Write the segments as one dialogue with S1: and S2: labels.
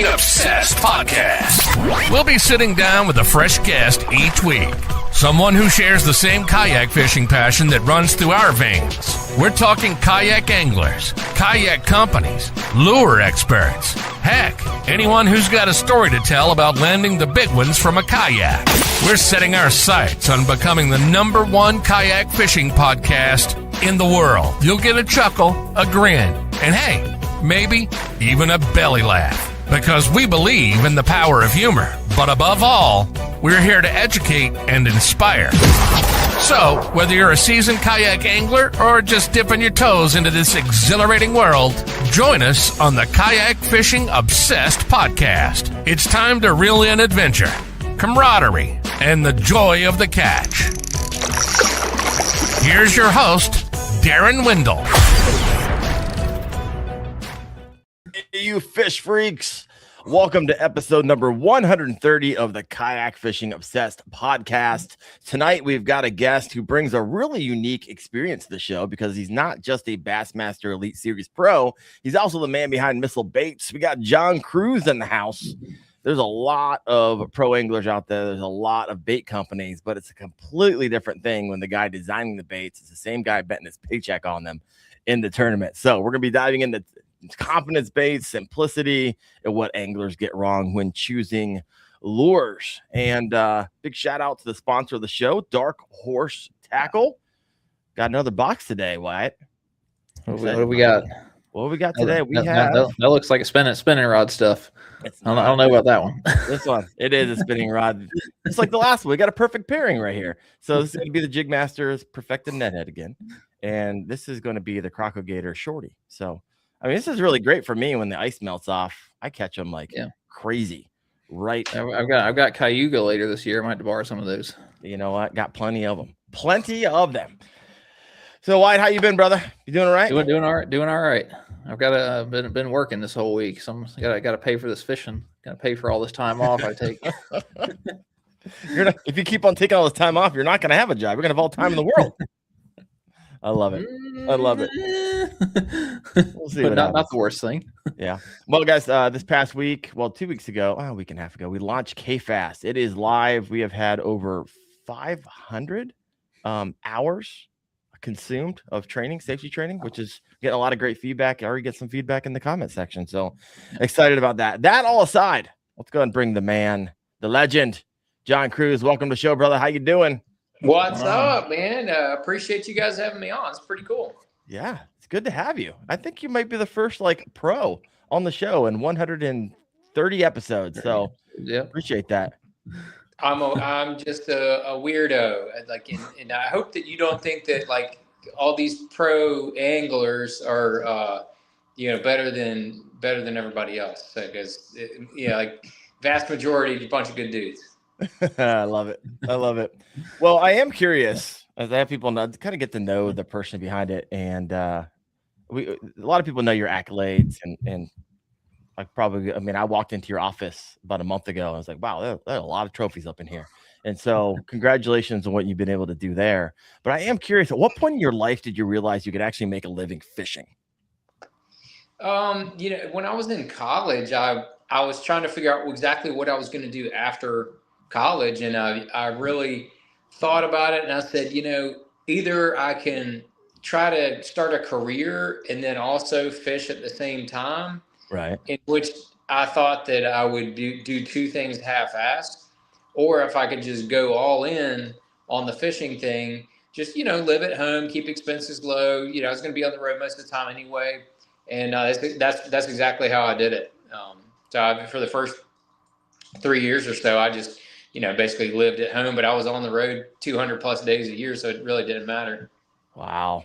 S1: Fishing Obsessed podcast. We'll be sitting down with a fresh guest each week. Someone who shares the same kayak fishing passion that runs through our veins. We're talking kayak anglers, kayak companies, lure experts. Heck, anyone who's got a story to tell about landing the big ones from a kayak. We're setting our sights on becoming the #1 kayak fishing podcast in the world. You'll get a chuckle, a grin, and hey, maybe even a belly laugh. Because we believe in the power of humor. But above all, we're here to educate and inspire. So, whether you're a seasoned kayak angler or just dipping your toes into this exhilarating world, join us on the Kayak Fishing Obsessed podcast. It's time to reel in adventure, camaraderie, and the joy of the catch. Here's your host, Darren Windle.
S2: Hey, you fish freaks. Welcome to episode number 130 of the Kayak Fishing Obsessed podcast. Tonight, we've got a guest who brings a really unique experience to the show because he's not just a Bassmaster Elite Series pro. He's also the man behind Missile Baits. We got John Cruz in the house. There's a lot of pro anglers out there. There's a lot of bait companies, but it's a completely different thing when the guy designing the baits is the same guy betting his paycheck on them in the tournament. So we're going to be diving into confidence baits, simplicity, and what anglers get wrong when choosing lures. And big shout out to the sponsor of the show, Dark Horse Tackle. Got another box today, Wyatt.
S3: What do we got?
S2: What we got today?
S3: That looks like a spinning rod stuff. I don't know about that one.
S2: This one, it is a spinning rod. It's like the last one. We got a perfect pairing right here. So this is going to be the Jig Masters Perfected Nethead again. And this is going to be the Crocogator Shorty. So I mean, this is really great for me when the ice melts off. I catch them like crazy, right?
S3: I've got Cayuga later this year. I might have to borrow some of those.
S2: You know what? Got plenty of them. So, Wyatt, how you been, brother? You doing all right?
S3: Doing all right. I've got been working this whole week, so I got to pay for this fishing. Got to pay for all this time off I take.
S2: If you keep on taking all this time off, you're not going to have a job. You're going to have all the time in the world. I love it. We'll see.
S3: But not the worst thing.
S2: Yeah. Well, guys, this past week, 2 weeks ago, a week and a half ago, we launched K-Fast. It is live. We have had over 500 hours consumed of training, safety training, which is getting a lot of great feedback. I already get some feedback in the comment section. So excited about that. That all aside, let's go ahead and bring the man, the legend, John Cruz. Welcome to the show, brother. How you doing?
S4: What's up, man? Appreciate you guys having me on. It's pretty cool.
S2: Yeah, it's good to have you. I think you might be the first pro on the show in 130 episodes. So
S3: yeah,
S2: appreciate that.
S4: I'm just a weirdo. And I hope that you don't think that all these pro anglers are better than everybody else. Because vast majority is a bunch of good dudes.
S2: I love it. Well, I am curious, as I have people kind of get to know the person behind it, and a lot of people know your accolades, and I walked into your office about a month ago, and I was like, wow, there are a lot of trophies up in here, and so congratulations on what you've been able to do there. But I am curious, at what point in your life did you realize you could actually make a living fishing?
S4: When I was in college, I was trying to figure out exactly what I was going to do after college, and I really thought about it, and I said, either I can try to start a career and then also fish at the same time,
S2: right?
S4: In which I thought that I would do two things half-assed, or if I could just go all in on the fishing thing, just live at home, keep expenses low. I was going to be on the road most of the time anyway, and that's exactly how I did it. For the first 3 years or so, I just basically lived at home, but I was on the road 200 plus days a year. So it really didn't matter.
S2: Wow.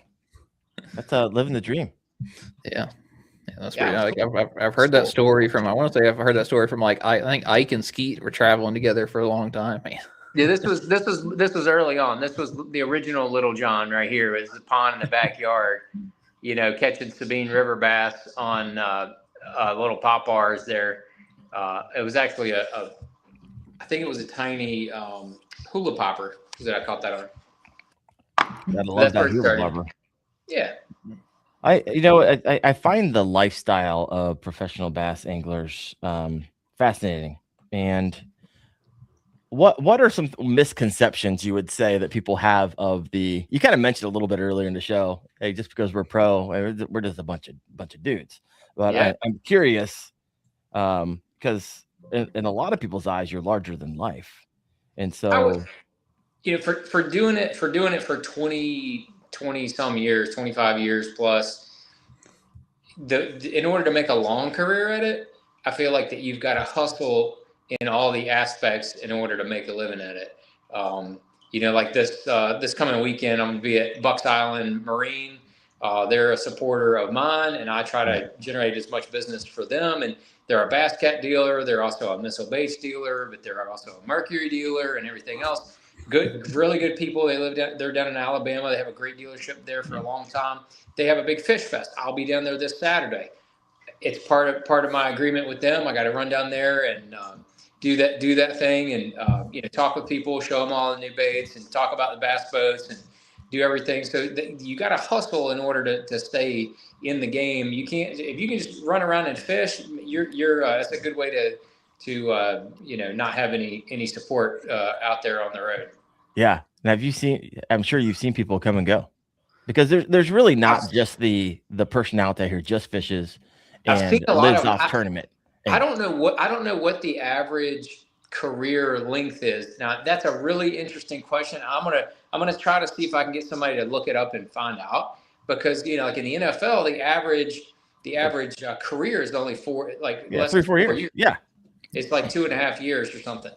S2: That's living the dream.
S3: Yeah. That's pretty, I've heard that story from, I've heard that story from I think Ike and Skeet were traveling together for a long time. Man.
S4: Yeah. This was early on. This was the original Little John right here. It was the pond in the backyard, catching Sabine River bass on little pop bars there. It was actually I think it was a tiny hula popper that I caught that on.
S2: Gotta love that hula popper.
S4: Yeah.
S2: I find the lifestyle of professional bass anglers fascinating. And what are some misconceptions you would say that people have of the? You kind of mentioned a little bit earlier in the show. Hey, just because we're pro, we're just a bunch of dudes. But
S4: Yeah.
S2: I'm curious because in a lot of people's eyes, you're larger than life, and
S4: I would,
S2: so
S4: for doing it for 20 some years, 25 years plus, in order to make a long career at it, I feel like that you've got to hustle in all the aspects in order to make a living at it. Like this coming weekend, I'm gonna be at Bucks Island Marine. They're a supporter of mine, and I try to generate as much business for them. And they're a bass cat dealer. They're also a missile baits dealer, but they're also a mercury dealer and everything else. Good, really good people. They're down in Alabama. They have a great dealership there for a long time. They have a big fish fest. I'll be down there this Saturday. It's part of my agreement with them. I got to run down there and do that thing, and talk with people, show them all the new baits, and talk about the bass boats, and do everything. So you got to hustle in order to stay in the game. You can't, if you can just run around and fish. You're that's a good way to not have any support out there on the road.
S2: yeah. And have you seen? I'm sure you've seen people come and go because there's really not just the person out there who just fishes
S4: I've seen
S2: and
S4: a lot
S2: lives
S4: of
S2: off tournament.
S4: I don't know what the average career length is. Now that's a really interesting question. I'm gonna try to see if I can get somebody to look it up and find out, because like in the NFL, the average career is only less
S2: 3
S4: than
S2: 4 years. Yeah.
S4: It's like 2.5 years or something.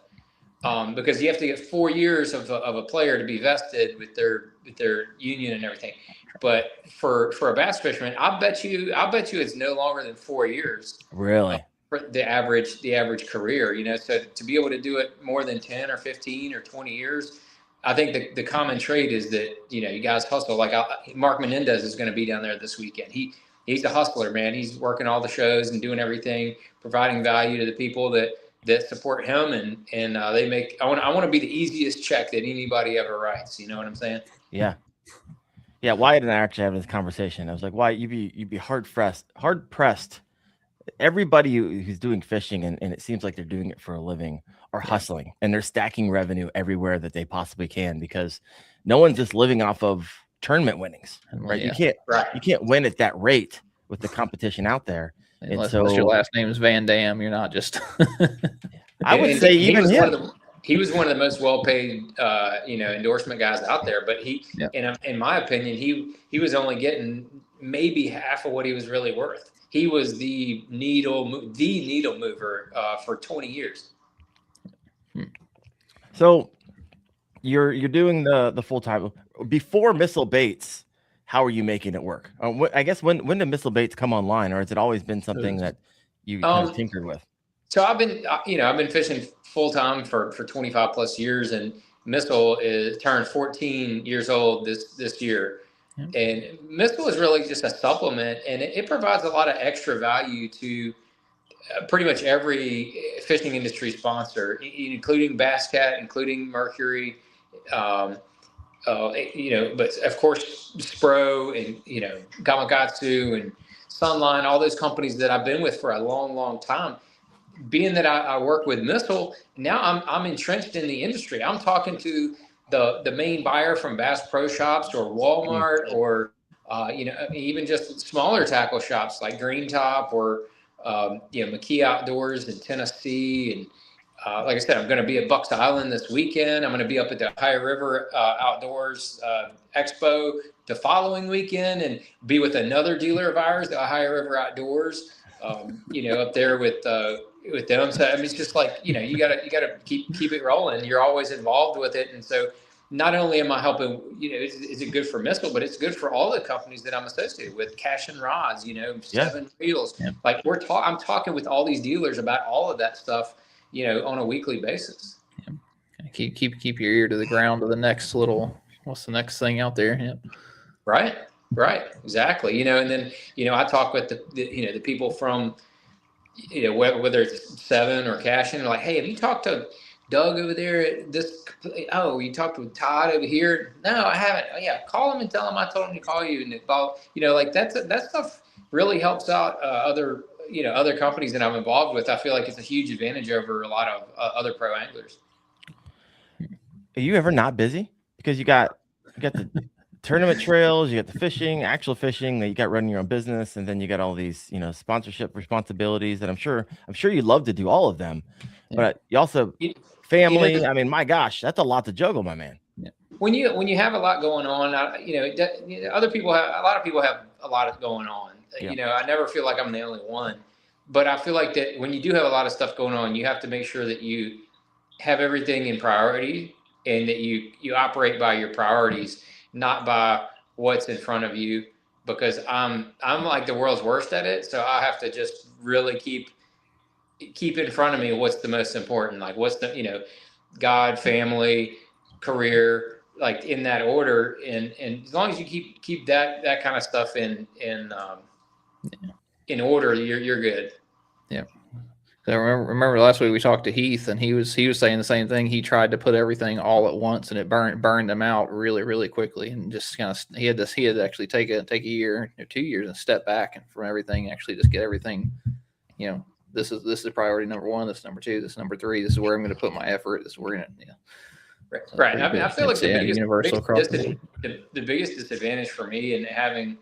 S4: Because you have to get 4 years of a player to be vested with their union and everything. But for a bass fisherman, I bet you it's no longer than 4 years.
S2: Really?
S4: For the average career, so to be able to do it more than 10 or 15 or 20 years, I think the common trait is that you guys hustle. Like Mark Menendez is going to be down there this weekend. He's a hustler, man. He's working all the shows and doing everything, providing value to the people that support him, and they make. I want to be the easiest check that anybody ever writes. You know what I'm saying?
S2: Yeah. Yeah. Wyatt and I actually having this conversation. I was like, Wyatt, you'd be hard pressed. Everybody who's doing fishing and it seems like they're doing it for a living are hustling, and they're stacking revenue everywhere that they possibly can, because no one's just living off of tournament winnings, right?
S3: Yeah.
S2: You can't win at that rate with the competition out there.
S3: Unless your last name is Van Dam, you're not just.
S2: I would say even him.
S4: He was one of the most well-paid, endorsement guys out there. But in my opinion, he was only getting maybe half of what he was really worth. He was the needle mover for 20 years.
S2: So you're doing the full time before Missile Baits. How are you making it work? I guess when did Missile Baits come online, or has it always been something that you kind of tinkered with?
S4: So I've been fishing full time for 25 plus years, and Missile is turned 14 years old this year. And Missile is really just a supplement, and it provides a lot of extra value to pretty much every fishing industry sponsor, including Bass Cat, including Mercury, but of course Spro and Gamakatsu and Sunline, all those companies that I've been with for a long, long time. Being that I work with Missile, now I'm entrenched in the industry. I'm talking to the main buyer from Bass Pro Shops or Walmart or even just smaller tackle shops like Green Top or McKee Outdoors in Tennessee. And like I said, I'm going to be at Bucks Island this weekend. I'm going to be up at the Ohio River Outdoors Expo the following weekend, and be with another dealer of ours, the Ohio River Outdoors. Up there with them. So I mean, it's just like you gotta keep it rolling. You're always involved with it, and so not only am I helping, is it good for Missile, but it's good for all the companies that I'm associated with. Cash and Rods, Seven Reels.
S2: Yeah.
S4: Like I'm talking with all these dealers about all of that stuff, on a weekly basis.
S3: Yeah. Keep your ear to the ground to the next what's the next thing out there? Yeah.
S4: Right. Exactly. And then, I talk with the people from, whether it's Seven or Cash, and like, hey, have you talked to Doug over there at this. Oh, you talked with Todd over here. No, I haven't. Oh, yeah, call him and tell him I told him to call you. And like that stuff really helps out other companies that I'm involved with. I feel like it's a huge advantage over a lot of other pro anglers.
S2: Are you ever not busy? Because you got the tournament trails, you got the fishing, actual fishing, that you got running your own business, and then you got all these, sponsorship responsibilities that I'm sure you love to do all of them. Yeah. But you also family. I mean, my gosh, that's a lot to juggle, my man.
S4: Yeah. When you have a lot going on, a lot of people have a lot going on. Yeah. I never feel like I'm the only one, but I feel like that when you do have a lot of stuff going on, you have to make sure that you have everything in priority and that you operate by your priorities, not by what's in front of you, because I'm like the world's worst at it. So I have to just really keep in front of me what's the most important, like what's the, God, family, career, like in that order. And as long as you keep that kind of stuff in order, you're good.
S3: Yeah. I remember last week we talked to Heath, and he was saying the same thing. He tried to put everything all at once, and it burned him out really, really quickly. And just kind of he had to actually take a year or 2 years and step back and from everything, actually just get everything. This is priority number one. This is number two. This is number three. This is where I'm going to put my effort. This is where
S4: Right. I mean, I feel like the
S3: biggest
S4: disadvantage for me in having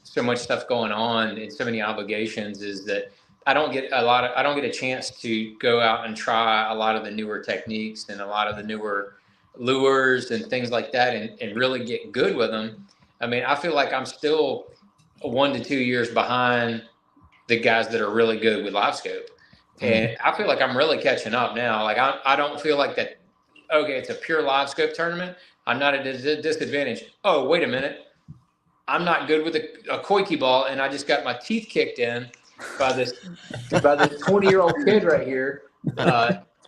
S4: so much stuff going on and so many obligations is that I don't get a chance to go out and try a lot of the newer techniques and a lot of the newer lures and things like that and really get good with them. I mean, I feel like I'm still 1 to 2 years behind the guys that are really good with live scope. And I feel like I'm really catching up now. Like I don't feel like that. Okay, it's a pure live scope tournament. I'm not at a disadvantage. Oh, wait a minute. I'm not good with a koiki ball, and I just got my teeth kicked in by this 20-year-old kid right here,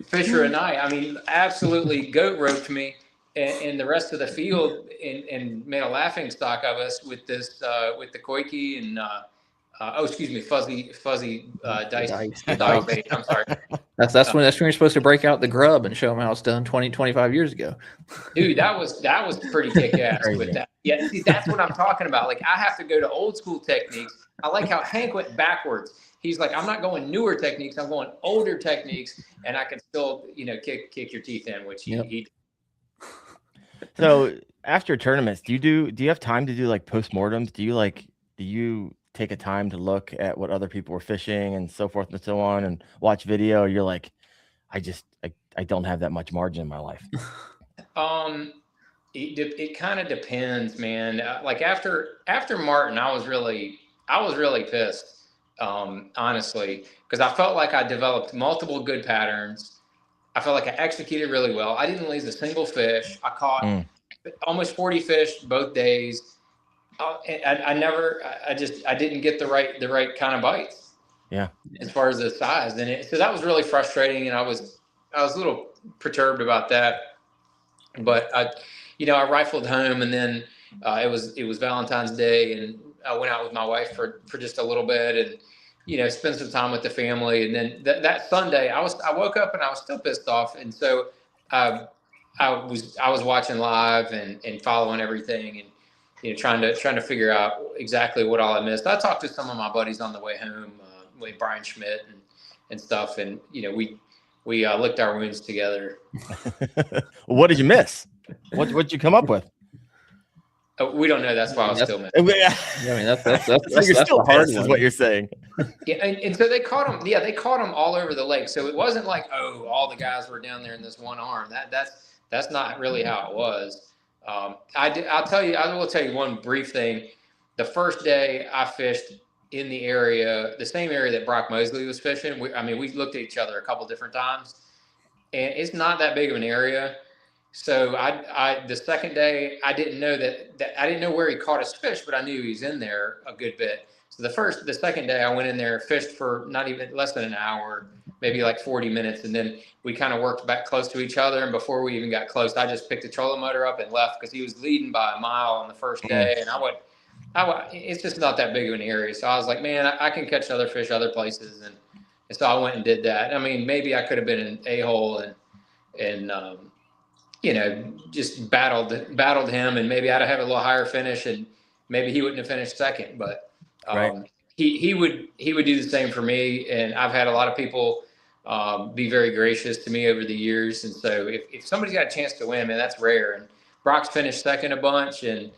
S4: Fisher and I mean, absolutely goat roped me, and the rest of the field and made a laughing stock of us with this with the koiki and fuzzy dice. Bait. I'm sorry.
S3: That's when you're supposed to break out the grub and show them how it's done 25 years ago.
S4: Dude, that was pretty kick ass with that. Yeah, see, that's what I'm talking about. Like, I have to go to old school techniques. I like how Hank went backwards. He's like, I'm not going newer techniques. I'm going older techniques, and I can still, kick your teeth in, which he.
S2: So after tournaments, do you have time to do like postmortems? Do you take a time to look at what other people were fishing and so forth and so on and watch video? Or you're like, I don't have that much margin in my life.
S4: It kind of depends, man. Like after Martin, I was really pissed, honestly, because I felt like I developed multiple good patterns. I felt like I executed really well. I didn't lose a single fish. I caught almost 40 fish both days. I didn't get the right kind of bites.
S2: Yeah.
S4: As far as the size, so that was really frustrating, and I was a little perturbed about that. But I rifled home, and then it was Valentine's Day, and I went out with my wife for just a little bit, and spend some time with the family. And then that Sunday, I woke up and I was still pissed off, and so I was watching live and following everything, and trying to figure out exactly what all I missed. I talked to some of my buddies on the way home, with Brian Schmidt and stuff, and we licked our wounds together.
S2: What did you miss? What'd you come up with?
S4: We don't know. That's why I was still missing.
S2: I mean, that's you're still hard, is what you're saying.
S4: Yeah, and so they caught them. Yeah, they caught them all over the lake. So it wasn't like, all the guys were down there in this one arm. That's not really how it was. I will tell you one brief thing. The first day I fished in the same area that Brock Mosley was fishing. We looked at each other a couple different times, and it's not that big of an area. So the second day I didn't know that I didn't know where he caught his fish, but I knew he was in there a good bit. So the second day I went in there, fished for not even less than an hour, maybe like 40 minutes. And then we kind of worked back close to each other. And before we even got close, I just picked the trolling motor up and left because he was leading by a mile on the first day. And it's just not that big of an area. So I was like, man, I can catch other fish other places. And so I went and did that. I mean, maybe I could have been an a-hole and and just battled him, and maybe I'd have a little higher finish, and maybe he wouldn't have finished second, but
S2: Right.
S4: He would do the same for me. And I've had a lot of people be very gracious to me over the years. And so if somebody's got a chance to win, man, that's rare. And Brock's finished second a bunch, and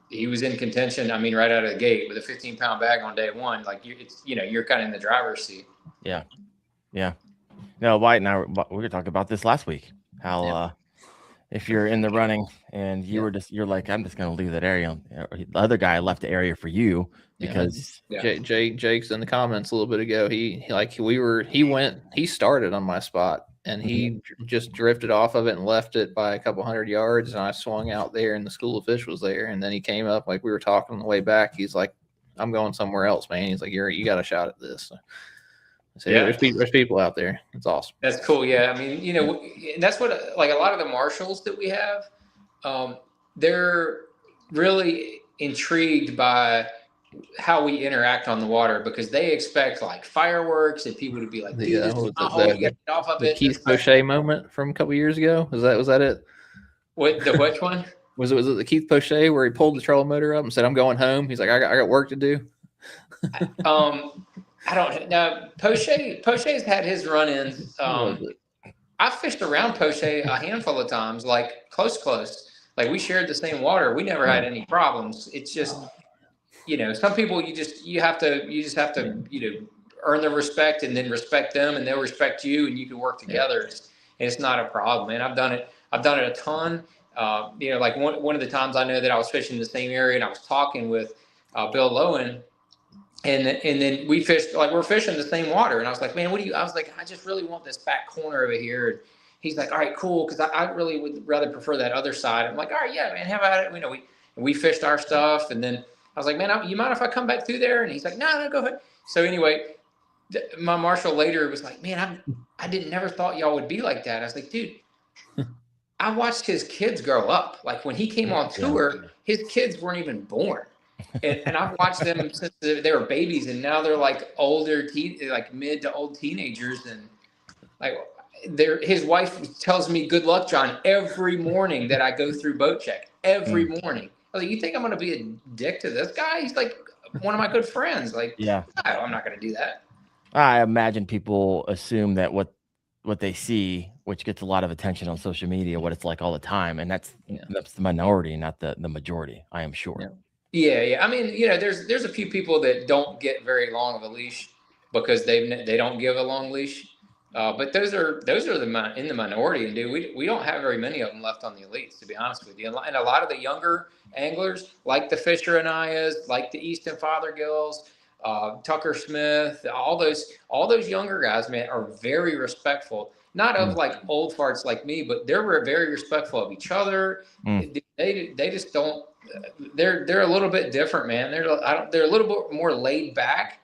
S4: he was in contention. I mean, right out of the gate with a 15-pound bag on day one. Like you're kind of in the driver's seat.
S2: Yeah. No, White and I were talking about this last week. How if you're in the running and you're like, I'm just going to leave that area. The other guy left the area for you because
S3: Jake's in the comments a little bit ago. He started on my spot, and he just drifted off of it and left it by a couple 100 yards. And I swung out there, and the school of fish was there. And then he came up, like we were talking on the way back. He's like, I'm going somewhere else, man. He's like, you got a shot at this. So there's people out there. It's awesome.
S4: That's cool. Yeah. I mean, that's what, like a lot of the marshals that we have, they're really intrigued by how we interact on the water, because they expect like fireworks and people to be like, dude, you gotta get off of it.
S3: Keith Poche moment from a couple years ago. Was that it?
S4: Which one?
S3: Was it the Keith Poche where he pulled the trolling motor up and said, I'm going home? He's like, I got work to do.
S4: I don't know. Poche's had his run-ins. I fished around Poche a handful of times, like close. Like we shared the same water. We never had any problems. It's just, some people you just have to earn their respect, and then respect them, and they'll respect you, and you can work together. It's not a problem, man. I've done it a ton. Like one of the times I know that I was fishing in the same area, and I was talking with Bill Lowen. And then we fished, like we're fishing the same water. And I was like, man, I was like, I just really want this back corner over here. And he's like, all right, cool. Cause I really would rather prefer that other side. I'm like, all right, yeah, man, how about it? We fished our stuff. And then I was like, man, you mind if I come back through there? And he's like, no, go ahead. So anyway, my marshal later was like, man, I never thought y'all would be like that. I was like, dude, I watched his kids grow up. Like when he came on tour, his kids weren't even born. And I've watched them since they were babies, and now they're like older, like mid to old teenagers, and like his wife tells me, "Good luck, John," every morning that I go through boat check. Every morning, I was like, "You think I'm going to be a dick to this guy? He's like one of my good friends." Like, no, I'm not going to do that.
S2: I imagine people assume that what they see, which gets a lot of attention on social media, what it's like all the time, and that's the minority, not the majority. I am sure.
S4: Yeah. I mean, there's a few people that don't get very long of a leash because they don't give a long leash. But those are in the minority, and we don't have very many of them left on the elites, to be honest with you. And a lot of the younger anglers, like the Fisher Anayas, like the Easton Fothergills, Tucker Smith, all those younger guys, man, are very respectful. Not of like old farts like me, but they're very respectful of each other. They just don't. They're a little bit different, man. They're a little bit more laid back,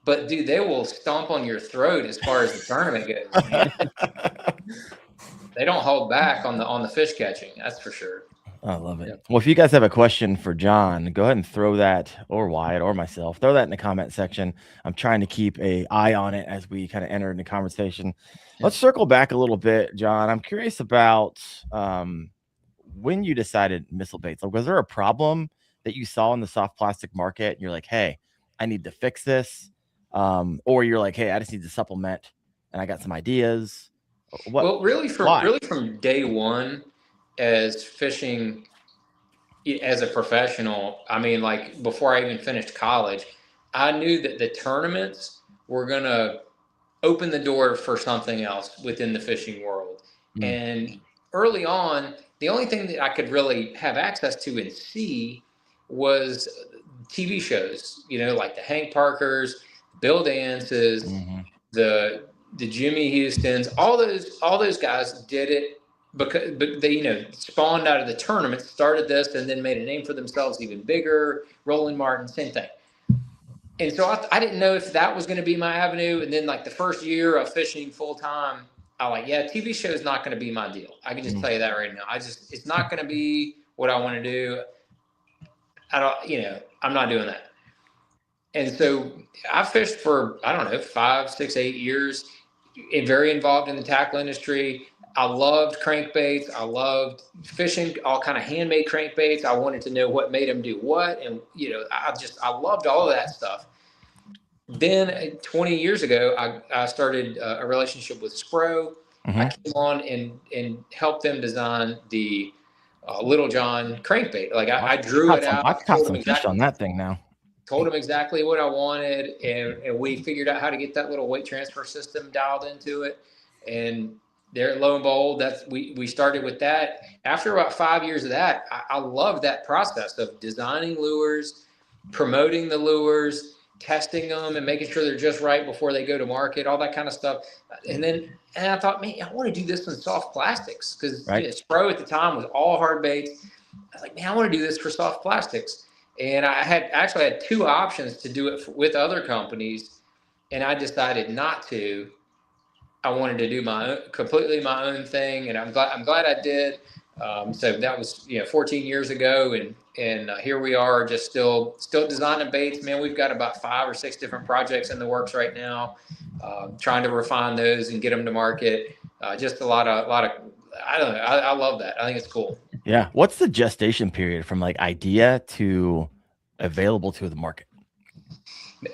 S4: but dude, they will stomp on your throat as far as the tournament goes. They don't hold back on the fish catching. That's for sure.
S2: I love it. Well, if you guys have a question for John, go ahead and throw that, or Wyatt or myself, throw that in the comment section. I'm trying to keep an eye on it as we kind of enter into conversation. Let's circle back a little bit, John. I'm curious about when you decided missile baits. Like, was there a problem that you saw in the soft plastic market and you're like, hey, I need to fix this? Or you're like, hey, I just need to supplement and I got some ideas.
S4: Well, really from day one, as fishing as a professional, I mean, like before I even finished college, I knew that the tournaments were going to open the door for something else within the fishing world. And early on, the only thing that I could really have access to and see was TV shows, like the Hank Parkers, Bill Dances, the Jimmy Houstons, all those guys did it but they, spawned out of the tournament, started this, and then made a name for themselves even bigger. Roland Martin, same thing. And so I didn't know if that was going to be my avenue. And then like the first year of fishing full time, TV show is not going to be my deal. I can just tell you that right now. It's not going to be what I want to do. I'm not doing that. And so I fished for, 5, 6, 8 years, very involved in the tackle industry. I loved crankbaits. I loved fishing, all kind of handmade crankbaits. I wanted to know what made them do what. And, I loved all of that stuff. Then 20 years ago, I started a relationship with Spro. I came on and helped them design the Little John crankbait. Like I drew it out.
S2: I've caught some fish on that thing now.
S4: Told them exactly what I wanted, and we figured out how to get that little weight transfer system dialed into it. And there, lo and behold, we started with that. After about 5 years of that, I loved that process of designing lures, promoting the lures, testing them, and making sure they're just right before they go to market, all that kind of stuff. And I thought, man, I want to do this in soft plastics because Spro at the time was all hard baits. I was like, man, I want to do this for soft plastics. And I had two options to do it with other companies, and I decided not to. I wanted to do completely my own thing, and I'm glad I did. So that was 14 years ago, and here we are, just still designing baits. Man, we've got about 5 or 6 different projects in the works right now, trying to refine those and get them to market. Just a lot of I don't know. I love that. I think it's cool.
S2: Yeah. What's the gestation period from like idea to available to the market?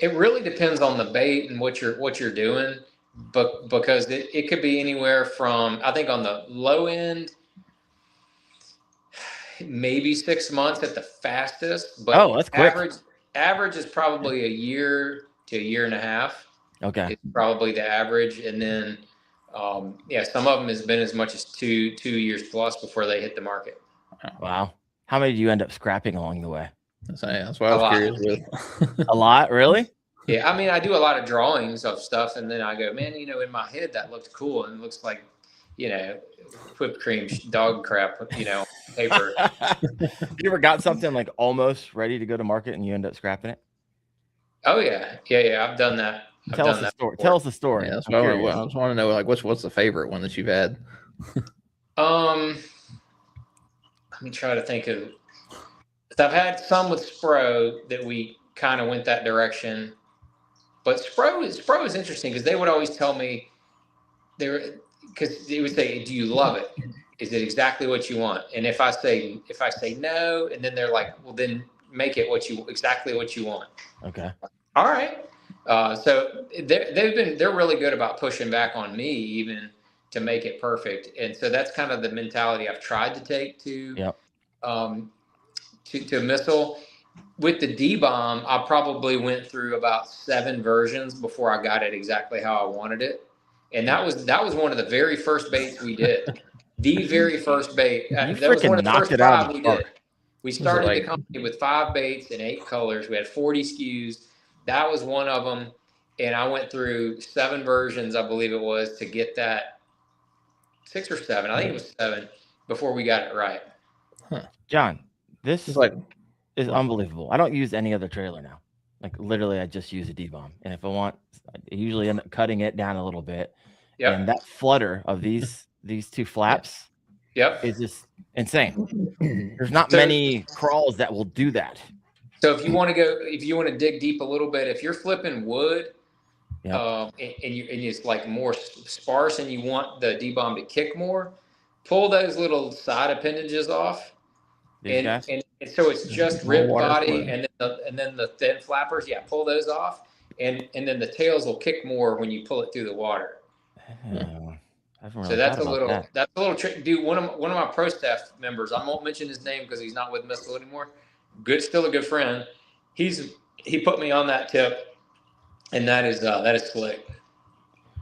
S4: It really depends on the bait and what you're doing, but because it could be anywhere from, I think on the low end, maybe 6 months at the fastest. But
S2: that's quick.
S4: Average is probably a year to a year and a half.
S2: Okay.
S4: It's probably the average, and then some of them has been as much as two years plus before they hit the market.
S2: Wow. How many do you end up scrapping along the way?
S3: That's what I was curious with.
S2: A lot, really?
S4: Yeah, I mean, I do a lot of drawings of stuff, and then I go, man, in my head that looks cool, and it looks like, whipped cream dog crap, paper.
S2: You ever got something like almost ready to go to market and you end up scrapping it?
S4: Oh yeah, I've done that.
S2: Tell us the story. Tell us the story.
S3: Yeah, that's what I just want to know. Like, what's the favorite one that you've had?
S4: Let me try to think of. I've had some with Spro that we kind of went that direction, but Spro is interesting because they would always tell me because they would say, "Do you love it? Is it exactly what you want?" And if I say no, and then they're like, "Well, then make it exactly what you want."
S2: Okay.
S4: All right. So they're really good about pushing back on me even to make it perfect, and so that's kind of the mentality I've tried to take to Missile. With the D-bomb, I probably went through about 7 versions before I got it exactly how I wanted it, and that was one of the very first baits we did. The very first bait. That was one of the first 5 we did. We started the company with 5 baits and 8 colors. We had 40 SKUs. That was one of them. And I went through 7 versions, I believe it was, to get that 6 or 7. I think it was 7 before we got it right.
S2: John, this is unbelievable. I don't use any other trailer now. Like literally, I just use a D-bomb. And if I want, I usually end up cutting it down a little bit. Yep. And that flutter of these 2 flaps is just insane. There's not many crawls that will do that.
S4: So if you want to dig deep a little bit, if you're flipping wood, and it's like more sparse, and you want the D-bomb to kick more, pull those little side appendages off, and so it's just rib body, and then the thin flappers. Yeah, pull those off, and then the tails will kick more when you pull it through the water. So that's a little trick. Dude, one of my pro staff members, I won't mention his name because he's not with Missile anymore. Still a good friend. He put me on that tip, and that is slick.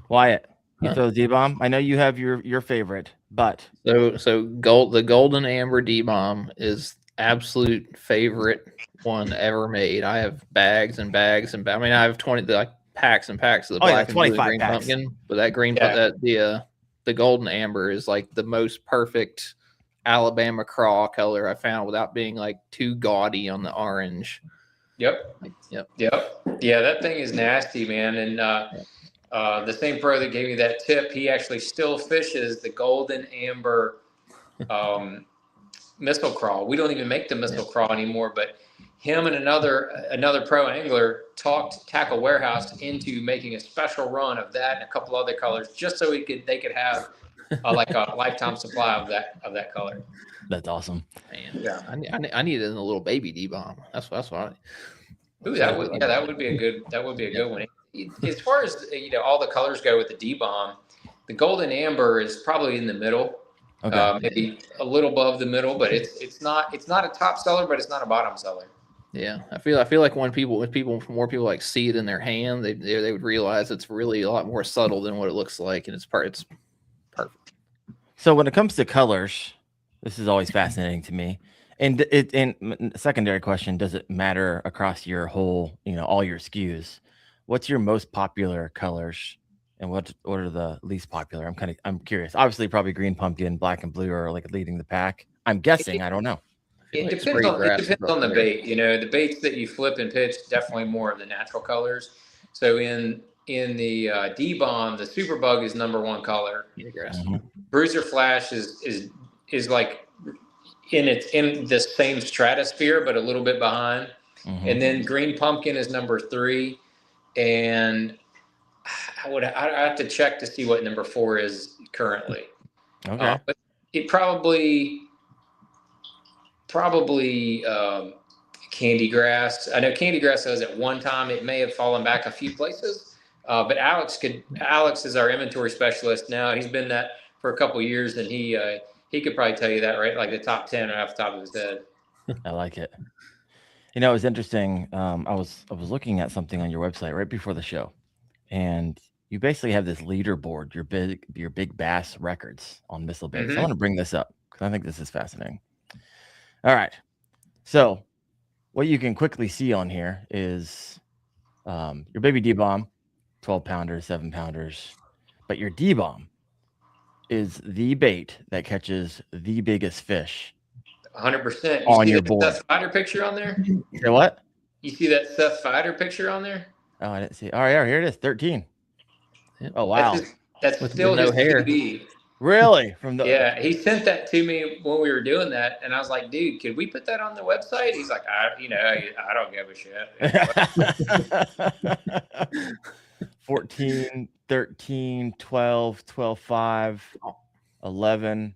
S2: Wyatt, you throw the D-bomb. I know you have your favorite, but
S3: the golden amber D-bomb is absolute favorite one ever made. I have bags and bags and I mean I have 20 packs and packs of the black and blue green packs. Pumpkin, but that green the golden amber is like the most perfect Alabama craw color I found without being like too gaudy on the orange.
S4: Yep. Yeah, that thing is nasty, man. And the same pro that gave me that tip, he actually still fishes the golden amber missile crawl. We don't even make the missile crawl anymore, but him and another pro angler talked Tackle Warehouse into making a special run of that and a couple other colors, just so they could have like a lifetime supply of that color.
S2: That's awesome.
S3: Man, yeah, I need it in a little baby D-bomb. That's what.
S4: Ooh, that would be a good one. As far as all the colors go with the D-bomb, the golden amber is probably in the middle.
S2: Okay.
S4: Maybe a little above the middle, but it's not a top seller, but it's not a bottom seller.
S3: Yeah, I feel like when more people like see it in their hand, they would realize it's really a lot more subtle than what it looks like, and it's perfect.
S2: So when it comes to colors, this is always fascinating to me. And secondary question, does it matter across your whole, all your SKUs? What's your most popular colors and what are the least popular? I'm curious. Obviously, probably green pumpkin, black and blue are like leading the pack. I'm guessing. I don't know.
S4: It depends on the bait. The baits that you flip and pitch, definitely more of the natural colors. So in the D-bomb, the super bug is number one color.
S3: Mm-hmm.
S4: Bruiser flash is like in the same stratosphere, but a little bit behind. Mm-hmm. And then green pumpkin is number 3. And I have to check to see what number 4 is currently.
S2: Okay.
S4: But it probably candy grass. I know candy grass was at one time. It may have fallen back a few places. But Alex is our inventory specialist now. He's been that for a couple of years, and he could probably tell you that, right? Like the top 10 right off the top of his head.
S2: I like it. It was interesting. I was looking at something on your website right before the show, and you basically have this leaderboard, your big bass records on missile baits. Mm-hmm. I want to bring this up because I think this is fascinating. All right. So what you can quickly see on here is your baby D-bomb, 12 pounders, 7 pounders, but your D-bomb is the bait that catches the biggest fish.
S4: 100%.
S2: On your board.
S4: Seth Fider picture on there?
S2: Say what?
S4: You see that Seth Fider picture on there?
S2: Oh, I didn't see. All right, here it is, 13. Oh, wow.
S4: That's still his hair. TV.
S2: Really?
S4: Yeah, he sent that to me when we were doing that, and I was like, dude, could we put that on the website? He's like, I don't give a shit.
S2: 14, 13, 12, 12, 5, 11.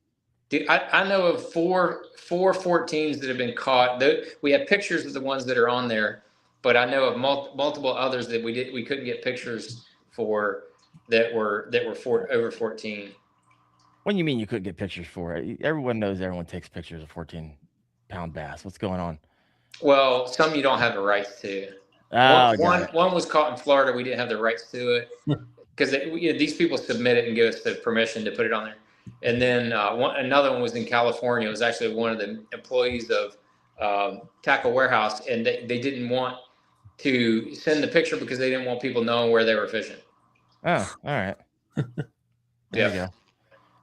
S4: Dude, I know of four 14s that have been caught. We have pictures of the ones that are on there, but I know of multiple others that we couldn't get pictures for that were over 14.
S2: What do you mean you couldn't get pictures for it? Everyone knows everyone takes pictures of 14-pound bass. What's going on?
S4: Well, some you don't have the rights to. One was caught in Florida. We didn't have the rights to it because these people submit it and give us the permission to put it on there. And then another one was in California. It was actually one of the employees of Tackle Warehouse, and they didn't want to send the picture because they didn't want people knowing where they were fishing.
S2: Oh, all right. There you go.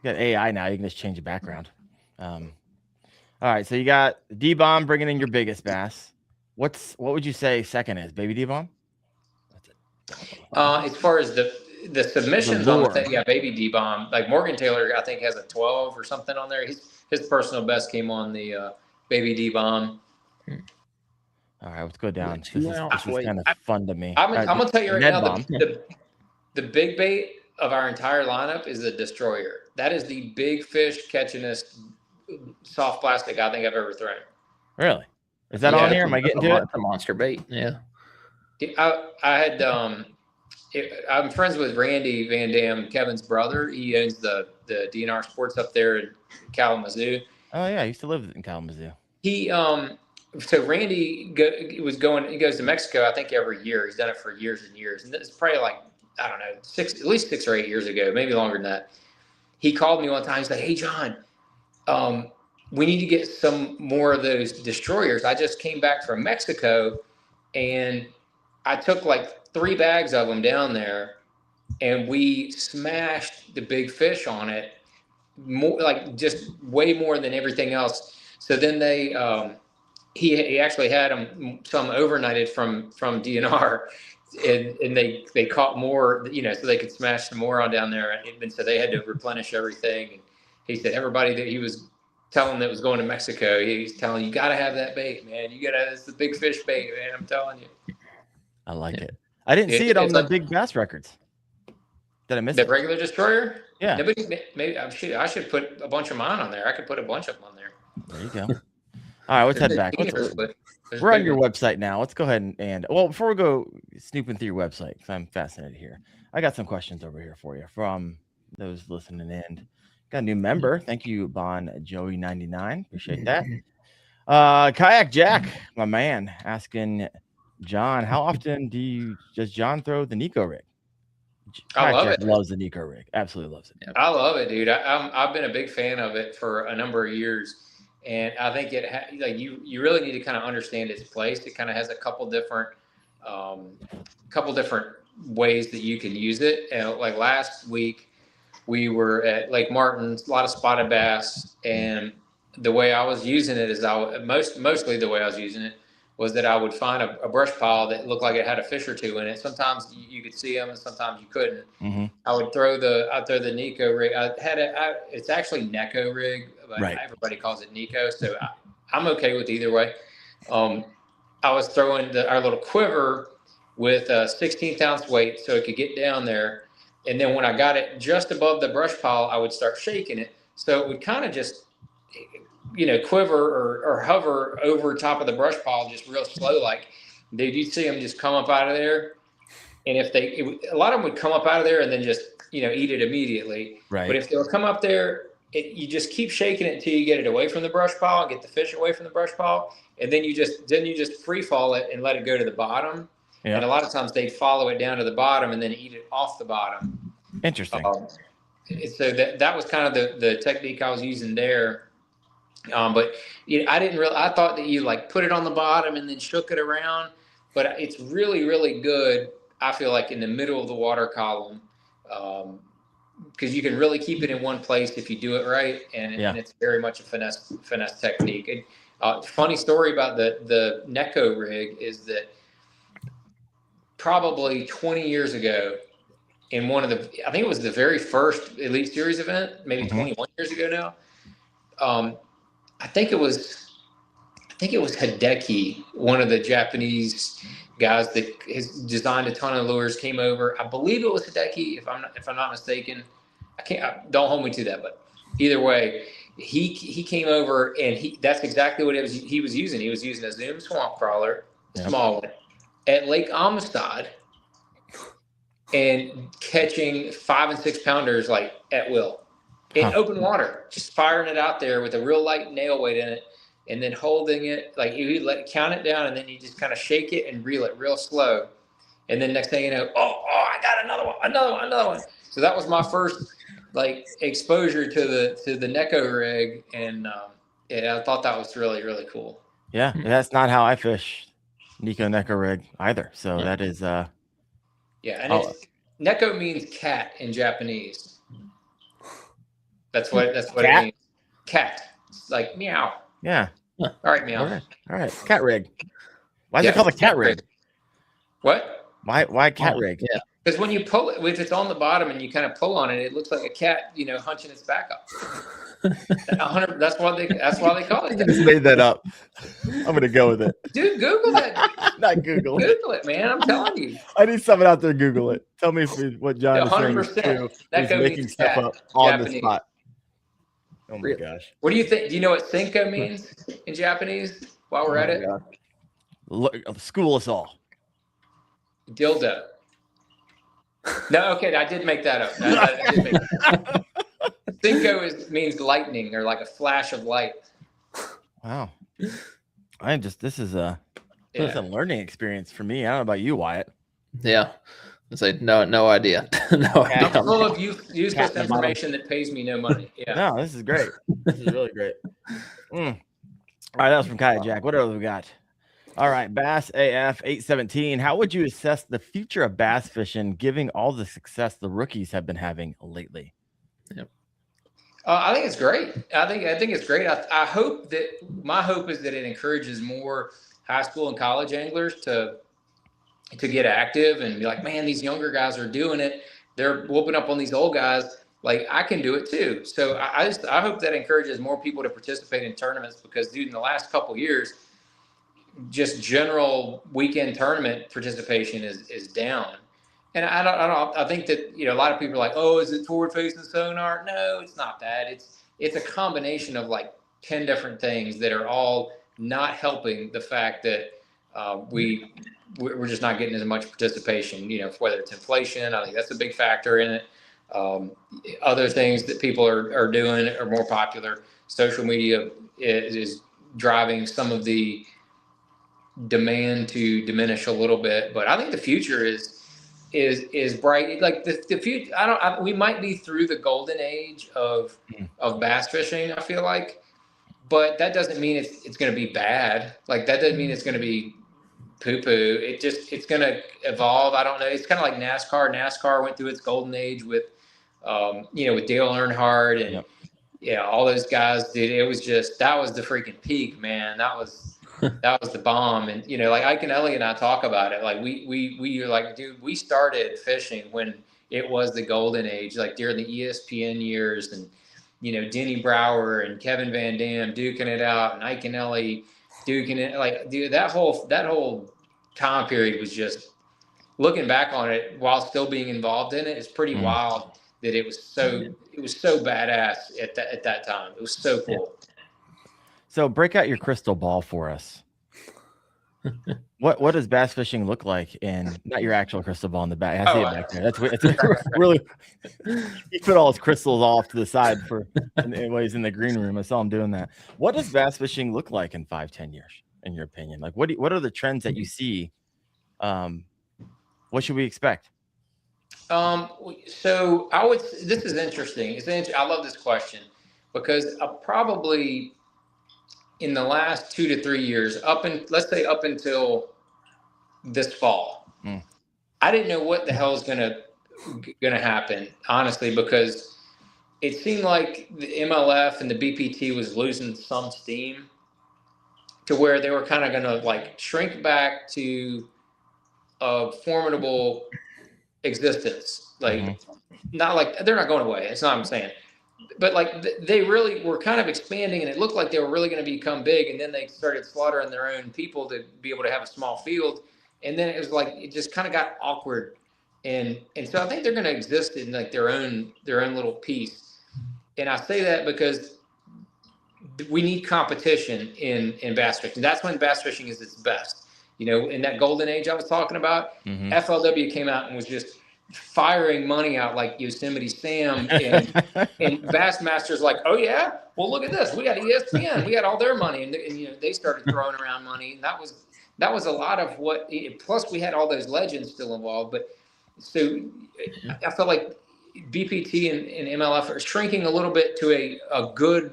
S2: You got AI now. You can just change the background. All right. So you got D-bomb bringing in your biggest bass. What would you say second is? Baby D-bomb?
S4: As far as the submissions on the thing, yeah, baby D-bomb. Like Morgan Taylor, I think has a 12 or something on there. His personal best came on the baby D-bomb.
S2: All right, let's go down. This is kind of fun to me.
S4: I'm gonna tell you right now, the big bait of our entire lineup is the Destroyer. That is the big fish catchingest soft plastic I think I've ever thrown.
S2: Really? Is that on here? Am I getting to it?
S3: It's a monster bait. Yeah.
S4: I'm friends with Randy Van Dam, Kevin's brother. He owns the DNR Sports up there in Kalamazoo.
S2: Oh yeah, I used to live in Kalamazoo.
S4: So Randy he goes to Mexico, I think every year. He's done it for years and years. And it's probably like, I don't know, at least 6 or 8 years ago, maybe longer than that. He called me one time. He's like, hey, John, we need to get some more of those Destroyers. I just came back from Mexico and I took like 3 bags of them down there and we smashed the big fish on it, more like just way more than everything else. So then he actually had them some overnighted from DNR and they caught more, so they could smash some more on down there. And so they had to replenish everything. And he said everybody that he was telling him that was going to Mexico. He's telling you got to have that bait, man. It's the big fish bait, man. I'm telling you.
S2: I like it. I didn't see it on the big bass records. Did I miss it?
S4: The regular destroyer?
S2: Yeah.
S4: Maybe I should put a bunch of mine on there. I could put a bunch of them on there.
S2: There you go. All right, let's head back. We're on your website now. Let's go ahead and well, before we go snooping through your website, because I'm fascinated here. I got some questions over here for you from those listening in. Got a new member. Thank you, Bon Joey 99. Appreciate that. Kayak Jack, my man, asking John, how often does John throw the Nico rig?
S4: I love it.
S2: Loves the Nico rig. Absolutely loves it.
S4: I love it, dude. I've been a big fan of it for a number of years, and I think you really need to kind of understand its place. It kind of has a couple different ways that you can use it. And like last week, we were at Lake Martin, a lot of spotted bass, and the way I was using it is mostly the way I was using it was that I would find a brush pile that looked like it had a fish or two in it. Sometimes you could see them and sometimes you couldn't.
S2: Mm-hmm.
S4: I'd throw the Nico rig. It's actually Neko rig, but everybody calls it Nico. So I'm okay with either way. I was throwing our little quiver with a 16th ounce weight so it could get down there. And then when I got it just above the brush pile, I would start shaking it. So it would kind of just, quiver or hover over top of the brush pile, just real slow. Like, dude, you'd see them just come up out of there. And a lot of them would come up out of there and then just, eat it immediately.
S2: Right.
S4: But if they'll come up there, you just keep shaking it until you get it away from the brush pile and get the fish away from the brush pile. And then you just free fall it and let it go to the bottom. Yeah. And a lot of times they follow it down to the bottom and then eat it off the bottom.
S2: Interesting.
S4: So that was kind of the technique I was using there. But I thought that you like put it on the bottom and then shook it around, but it's really, really good. I feel like in the middle of the water column, because you can really keep it in one place if you do it right. And it's very much a finesse technique. And funny story about the Neko rig is that probably 20 years ago in I think it was the very first Elite Series event, maybe 21 years ago now. I think it was Hideki, one of the Japanese guys that has designed a ton of lures, came over. I believe it was Hideki, if I'm not mistaken. Don't hold me to that, but either way, he came over and that's exactly what he was using. He was using a Zoom swamp crawler, small one, at Lake Amistad, and catching 5 and 6 pounders like at will. In open water, just firing it out there with a real light nail weight in it, and then holding it like you count it down, and then you just kind of shake it and reel it real slow, and then next thing you know, I got another one. So that was my first like exposure to the Neko rig, and I thought that was really, really cool.
S2: Yeah, that's not how I fish Neko rig either. So that is and
S4: Neko means cat in Japanese. That's what it means. Cat. It's like meow.
S2: Yeah.
S4: All right, meow.
S2: All right. Cat rig. Why is it called a cat rig?
S4: What?
S2: Why cat rig?
S4: Yeah. Because when you pull it, if it's on the bottom and you kind of pull on it, it looks like a cat, hunching its back up. 100. That's why they call it.
S2: I just made that up. I'm gonna go with it.
S4: Dude, Google that.
S2: Not Google.
S4: Google it, man. I'm telling you.
S2: I need someone out there to Google it. Tell me what John is saying is true. He's making stuff up on the spot. Oh my gosh.
S4: What do you think? Do you know what Cinco means in Japanese while we're at it?
S2: Look, school us all.
S4: Dildo. No, okay, I did make that up. I did make that up. Cinco means lightning or like a flash of light.
S2: Wow. This is a learning experience for me. I don't know about you, Wyatt.
S3: Yeah. I say no idea.
S4: I'm full of useless information that pays me no money. Yeah.
S2: No, this is great. This is really great. All right, that was from Kayak Jack. What else we got? All right, Bass AF 817. How would you assess the future of bass fishing, given all the success the rookies have been having lately?
S3: Yep.
S4: I think it's great. I think it's great. I hope that my hope is that it encourages more high school and college anglers to get active and be like, man, these younger guys are doing it. They're whooping up on these old guys. like I can do it too. So I hope that encourages more people to participate in tournaments, because dude, in the last couple of years, just general weekend tournament participation is down. And I think that, you know, a lot of people are like, oh, is it forward facing sonar? No, it's not that. It's a combination of like 10 different things that are all not helping the fact that we're just not getting as much participation, you know, whether it's inflation. I think that's a big factor in it. Other things that people are doing are more popular. Social media is driving some of the demand to diminish a little bit, but I think the future is bright. Like the future, we might be through the golden age of bass fishing, I feel like, but that doesn't mean it's going to be bad. Like that doesn't mean it's going to be poo poo. It's going to evolve. I don't know. It's kind of like NASCAR. NASCAR went through its golden age with, you know, with Dale Earnhardt and yeah, all those guys, dude. It was just, that was the freaking peak, man. That was the bomb. And, you know, like Ike and Ellie and I talk about it. Like we are like, dude, we started fishing when it was the golden age, like during the ESPN years, and, you know, Denny Brower and Kevin Van Dam duking it out, and Ike and Ellie duking it. Like, dude, that whole time period was just, looking back on it while still being involved in it, it's pretty wild that it was so badass at that time. It was so cool.
S2: So break out your crystal ball for us. What does bass fishing look like in, not your actual crystal ball in the back? I see it back there. That's really, he put all his crystals off to the side while he's in the green room. I saw him doing that. What does bass fishing look like in 5-10 years, in your opinion? Like what are the trends that you see? What should we expect?
S4: So this is interesting. I love this question, because probably in the last 2 to 3 years, let's say up until this fall, I didn't know what the hell is gonna happen, honestly, because it seemed like the MLF and the BPT was losing some steam to where they were kind of gonna like shrink back to a formidable existence. Like, not like they're not going away. It's not what I'm saying. But like they really were kind of expanding, and it looked like they were really going to become big. And then they started slaughtering their own people to be able to have a small field. And then it was like, it just kind of got awkward. And so I think they're going to exist in like their own little piece. And I say that because we need competition in bass fishing. That's when bass fishing is its best. You know, in that golden age I was talking about, FLW came out and was just firing money out like Yosemite Sam, and Bassmaster's like, oh yeah, well look at this, we got ESPN, we got all their money, and you know, they started throwing around money, and that was a lot of what. Plus we had all those legends still involved, but so I felt like BPT and MLF are shrinking a little bit to a good,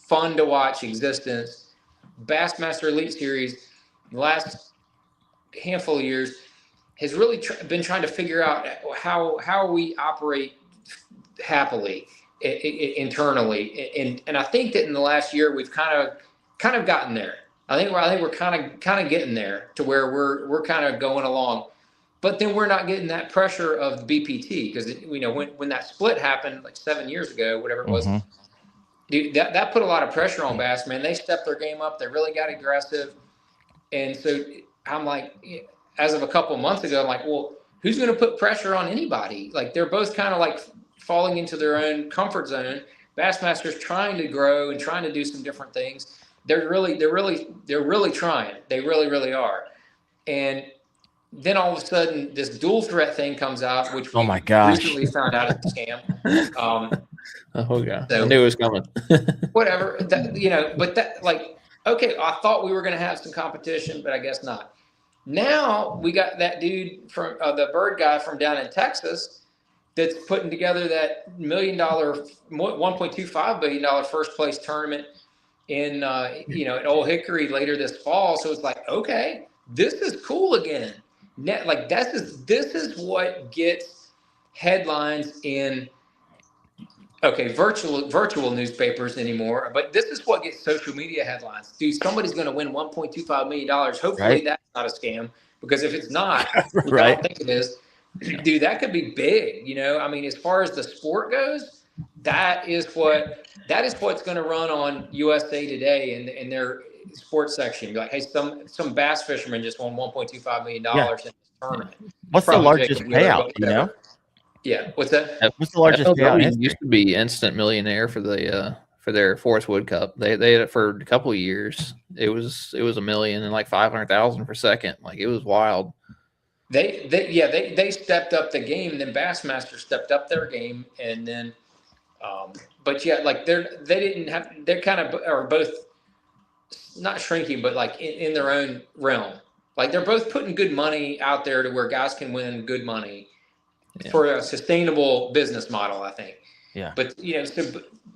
S4: fun to watch existence. Bassmaster Elite Series, the last handful of years, has really been trying to figure out how we operate happily internally, and I think that in the last year we've kind of gotten there. I think we're kind of getting there to where we're kind of going along, but then we're not getting that pressure of BPT, because you know when that split happened like 7 years ago, whatever it was, dude, that put a lot of pressure on Bass, man. They stepped their game up. They really got aggressive, and so I'm like, as of a couple of months ago, I'm like, well, who's going to put pressure on anybody? Like, they're both kind of like falling into their own comfort zone. Bassmaster's trying to grow and trying to do some different things. They're really trying. They really are. And then all of a sudden, this dual threat thing comes out, which we recently found out is a scam.
S3: Oh god, so, I knew it was coming.
S4: Whatever, but that, like, okay, I thought we were going to have some competition, but I guess not. Now we got that dude from the bird guy from down in Texas that's putting together that $1.25 billion first place tournament in at Old Hickory later this fall. So it's like, okay, this is cool again. Like this is what gets headlines in virtual newspapers anymore, but this is what gets social media headlines. Dude, somebody's going to win $1.25 million. Hopefully that's not a scam, because if it's not, which I don't think it is, dude, that could be big. I mean, as far as the sport goes, that is what's going to run on USA Today and their sports section. Be like, hey, some bass fisherman just won $1.25 million in this tournament.
S2: What's the
S4: Probably
S2: largest
S4: Jacob Miller,
S2: payout?
S4: but
S2: You know?
S4: whatever. Yeah, what's that?
S2: What's the largest payout in
S3: FLW
S2: history?
S3: used to be instant millionaire for their Forest Wood Cup. They had it for a couple of years. It was $1 million and like 500,000 for second. Like it was wild.
S4: They stepped up the game. Then Bassmaster stepped up their game, and then, but yeah, like they're kind of are both not shrinking, but like in their own realm. Like they're both putting good money out there to where guys can win good money for a sustainable business model, I think.
S2: Yeah.
S4: But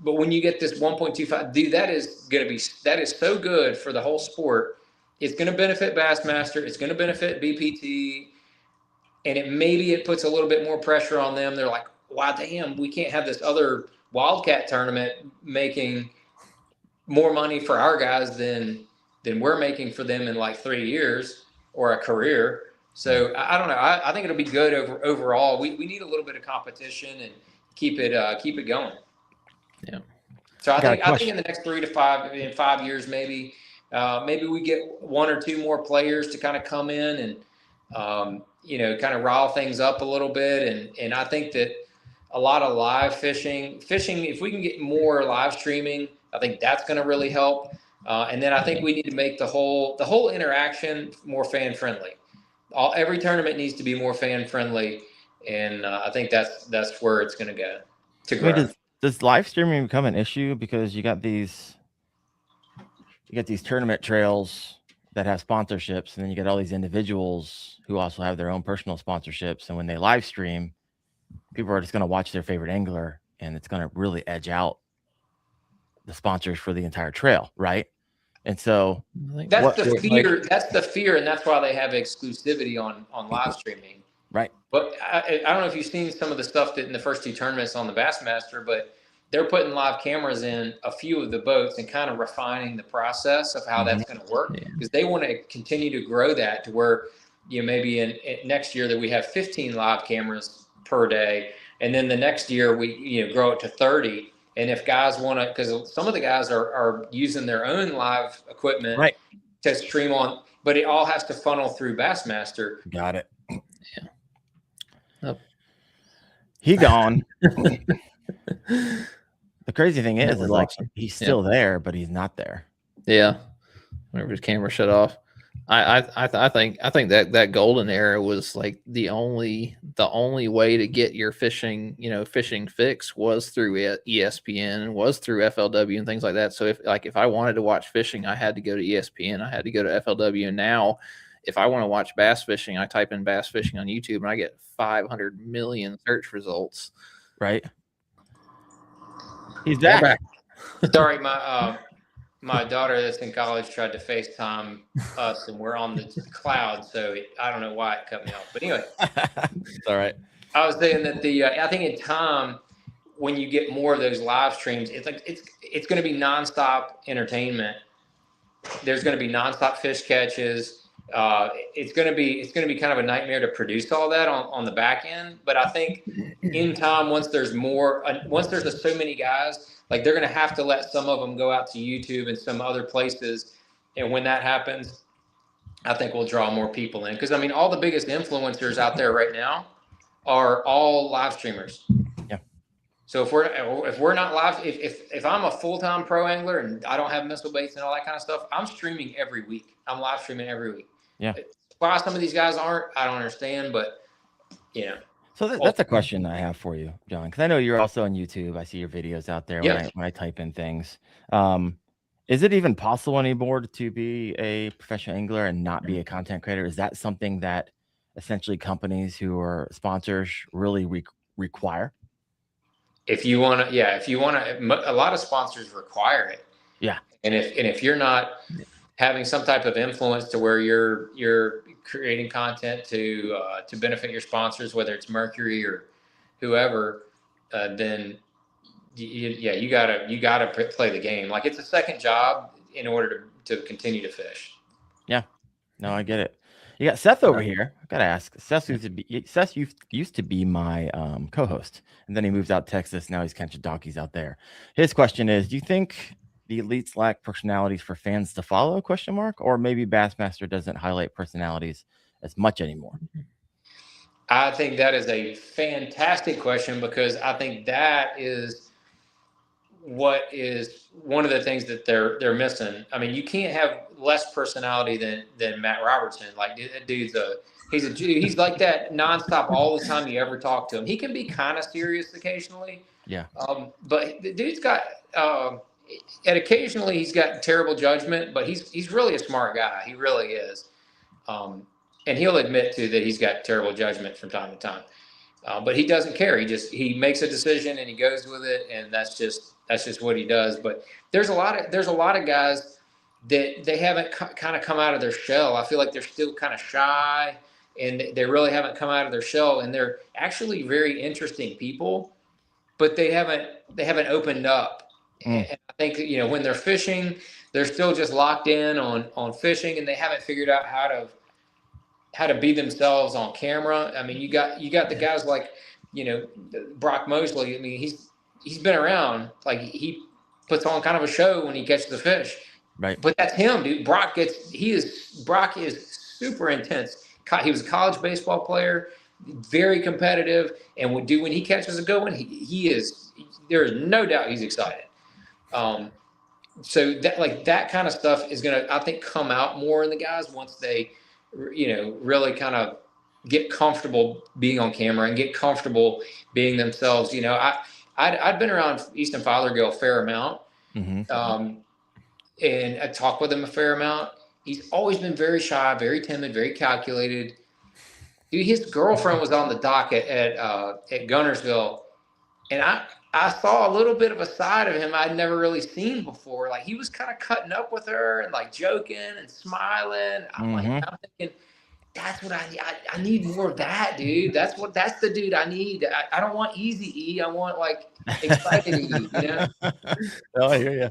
S4: but when you get this 1.25, dude, that is so good for the whole sport. It's going to benefit Bassmaster. It's going to benefit BPT. And maybe it puts a little bit more pressure on them. They're like, wow, damn, we can't have this other Wildcat tournament making more money for our guys than we're making for them in like 3 years or a career. So I don't know. I think it'll be good overall. We need a little bit of competition and keep it going.
S3: Yeah.
S4: So I think in the next 3 to 5 years, maybe we get 1 or 2 more players to kind of come in and kind of rile things up a little bit. And I think that a lot of live fishing, if we can get more live streaming, I think that's going to really help. And then I think we need to make the whole interaction more fan friendly. Every tournament needs to be more fan friendly. And I think that's where it's going to go to grow.
S2: I mean, does live streaming become an issue because you got these tournament trails that have sponsorships, and then you get all these individuals who also have their own personal sponsorships, and when they live stream, people are just going to watch their favorite angler, and it's going to really edge out the sponsors for the entire trail, right? And so
S4: that's the fear. That's the fear, and that's why they have exclusivity on live streaming.
S2: Right.
S4: But I don't know if you've seen some of the stuff that in the first 2 tournaments on the Bassmaster, but they're putting live cameras in a few of the boats and kind of refining the process of how that's going to work, because they want to continue to grow that to where, maybe in next year that we have 15 live cameras per day. And then the next year we, grow it to 30. And if guys want to, because some of the guys are using their own live equipment to stream on, but it all has to funnel through Bassmaster.
S2: Got it.
S3: Yeah. Oh.
S2: He gone. The crazy thing is like he's still there, but he's not there.
S3: Yeah. Whenever his camera shut off. I think that golden era was like the only way to get your fishing fix was through ESPN and was through FLW and things like that. So if I wanted to watch fishing, I had to go to ESPN. I had to go to FLW. And now if I want to watch bass fishing, I type in bass fishing on YouTube and I get 500 million search results.
S2: Right. He's back.
S4: Sorry, my daughter that's in college tried to FaceTime us, and we're on the cloud, so I don't know why it cut me off. But anyway,
S2: it's all right.
S4: I was saying that I think in time, when you get more of those live streams, it's going to be nonstop entertainment. There's going to be nonstop fish catches. It's going to be kind of a nightmare to produce all that on the back end. But I think in time, once there's so many guys, like they're going to have to let some of them go out to YouTube and some other places. And when that happens, I think we'll draw more people in. Because I mean, all the biggest influencers out there right now are all live streamers.
S2: Yeah.
S4: So if we're not live, if I'm a full-time pro angler and I don't have missile baits and all that kind of stuff, I'm streaming every week. I'm live streaming every week.
S2: Yeah.
S4: Why some of these guys aren't, I don't understand, but
S2: So that's a question I have for you, John, because I know you're also on YouTube. I see your videos out there when I type in things. Is it even possible anymore to be a professional angler and not be a content creator? Is that something that essentially companies who are sponsors really require?
S4: If you want to, a lot of sponsors require it.
S2: Yeah.
S4: And if you're not having some type of influence to where you're creating content to benefit your sponsors, whether it's Mercury or whoever, then you gotta play the game. Like it's a second job in order to continue to fish.
S2: Yeah, no, I get it. You got Seth over here. I gotta ask. Seth used to be my co-host, and then he moved out to Texas. Now he's catching donkeys out there. His question is: do you think the elites lack personalities for fans to follow? Question mark. Or maybe Bassmaster doesn't highlight personalities as much anymore.
S4: I think that is a fantastic question, because I think that is what is one of the things that they're missing. I mean, you can't have less personality than Matt Robertson. Like, that dude's he's like that nonstop all the time you ever talk to him. He can be kind of serious occasionally.
S2: Yeah.
S4: But the dude's got and occasionally he's got terrible judgment, but he's really a smart guy. He really is. And he'll admit to that he's got terrible judgment from time to time. But he doesn't care. He makes a decision and he goes with it, and that's just what he does. But there's a lot of guys that they haven't kind of come out of their shell. I feel like they're still kind of shy, and they really haven't come out of their shell. And they're actually very interesting people, but they haven't opened up. And I think that, when they're fishing, they're still just locked in on fishing, and they haven't figured out how to be themselves on camera. I mean, you got the guys like, Brock Mosley. I mean, he's been around. Like, he puts on kind of a show when he catches the fish.
S2: Right.
S4: But that's him, dude. Brock is super intense. He was a college baseball player, very competitive, and when he catches a good one, he is. There is no doubt he's excited. So that kind of stuff is gonna, I think, come out more in the guys once they, really kind of get comfortable being on camera and get comfortable being themselves. I'd been around Easton Fothergill a fair amount, and I talked with him a fair amount. He's always been very shy, very timid, very calculated. Dude, his girlfriend was on the dock at Gunnersville, and I saw a little bit of a side of him I'd never really seen before. Like, he was kind of cutting up with her and like joking and smiling. I'm thinking, that's what I need. I need more of that, dude. That's the dude I need. I don't want easy E. I want like excited E.
S2: Oh, I hear you.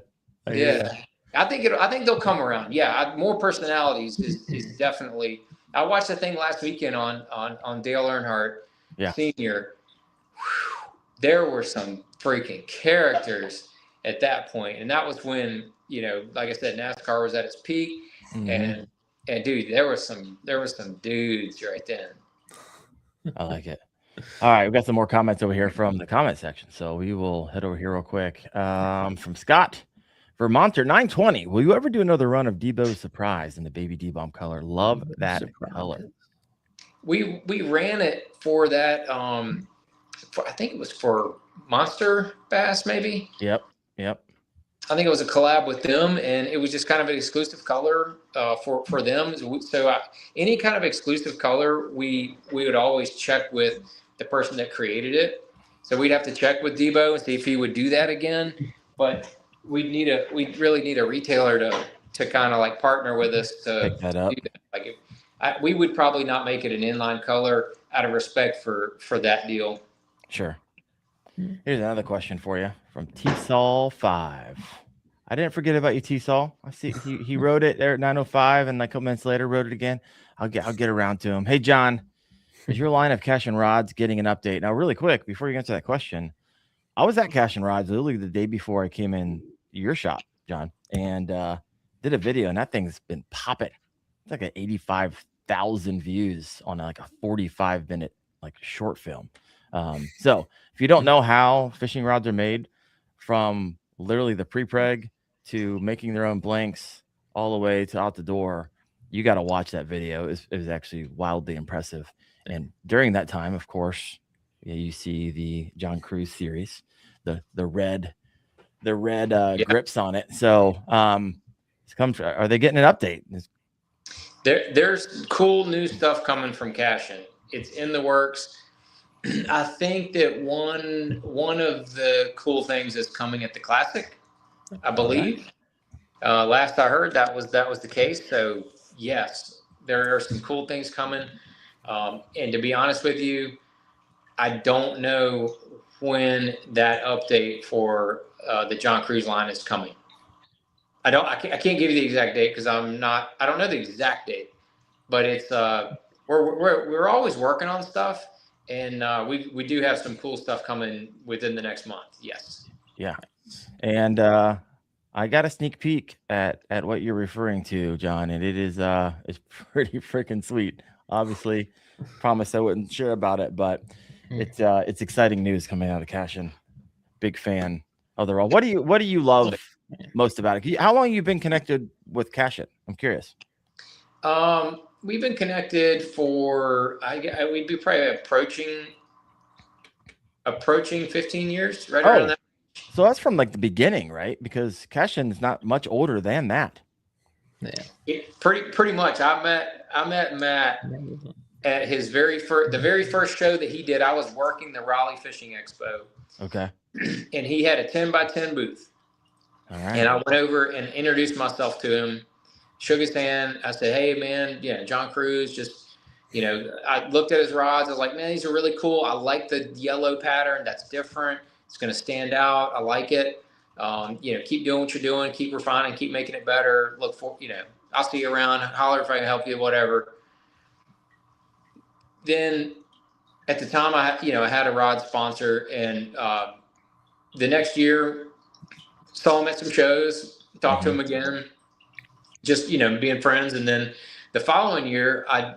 S4: Yeah. I think they'll come around. Yeah, more personalities is definitely. I watched the thing last weekend on Dale Earnhardt Senior. Whew, there were some freaking characters at that point, and that was when, like I said, NASCAR was at its peak, and dude, there were some dudes right then.
S2: I like it. All right, we've got some more comments over here from the comment section, so we will head over here real quick. From Scott. Vermonter 920. Will you ever do another run of Debo's Surprise in the baby D-bomb color? Love that color.
S4: We ran it for that. I think it was for Monster Bass, maybe.
S2: Yep.
S4: I think it was a collab with them, and it was just kind of an exclusive color for them. So any kind of exclusive color, we would always check with the person that created it. So we'd have to check with Debo and see if he would do that again. But we'd really need a retailer to kind of like partner with us to
S2: pick that up.
S4: Do that. Like, we would probably not make it an inline color out of respect for that deal.
S2: Sure. Here's another question for you from T-Sol5. I didn't forget about you, T-Sol. I see he wrote it there at 9:05, and like a couple minutes later wrote it again. I'll get around to him. Hey, John, is your line of Cash and Rods getting an update? Now, really quick, before you answer that question, I was at Cash and Rods literally the day before I came in your shop, John, and did a video, and that thing's been popping. It's like 85,000 views on like a 45-minute like short film. So if you don't know how fishing rods are made, from literally the pre-preg to making their own blanks all the way to out the door, you got to watch that video. It was actually wildly impressive. And during that time, of course, you see the John Cruz series, the red grips on it. So are they getting an update?
S4: There's cool new stuff coming from Cashin. It's in the works. I think that one of the cool things is coming at the Classic, I believe. Last I heard, that was the case. So yes, there are some cool things coming. And to be honest with you, I don't know when that update for the John Cruz line is coming. I can't give you the exact date because I don't know the exact date, but it's we're always working on stuff, and we do have some cool stuff coming within the next month. Yes.
S2: Yeah. And I got a sneak peek at what you're referring to, John, and it's pretty freaking sweet. Obviously, promised I wouldn't share about it, but it's exciting news coming out of Cashin. Big fan of the role. What do you love most about it? How long have you been connected with Cashin? I'm curious.
S4: We've been connected for we'd be probably approaching 15 years, right around that.
S2: So that's from like the beginning, right? Because Cashin is not much older than that.
S3: Yeah.
S4: Pretty much. I met Matt at his the very first show that he did. I was working the Raleigh Fishing Expo.
S2: Okay.
S4: And he had a 10x10 booth.
S2: All right.
S4: And I went over and introduced myself to him, shook his hand. I said, "Hey man, yeah, John Cruz, just, I looked at his rods. I was like, man, these are really cool. I like the yellow pattern. That's different. It's going to stand out. I like it. Keep doing what you're doing. Keep refining. Keep making it better. Look for, I'll see you around. Holler if I can help you, whatever." Then at the time I had a rod sponsor, and the next year saw him at some shows, talked to him again, just, being friends. And then the following year, I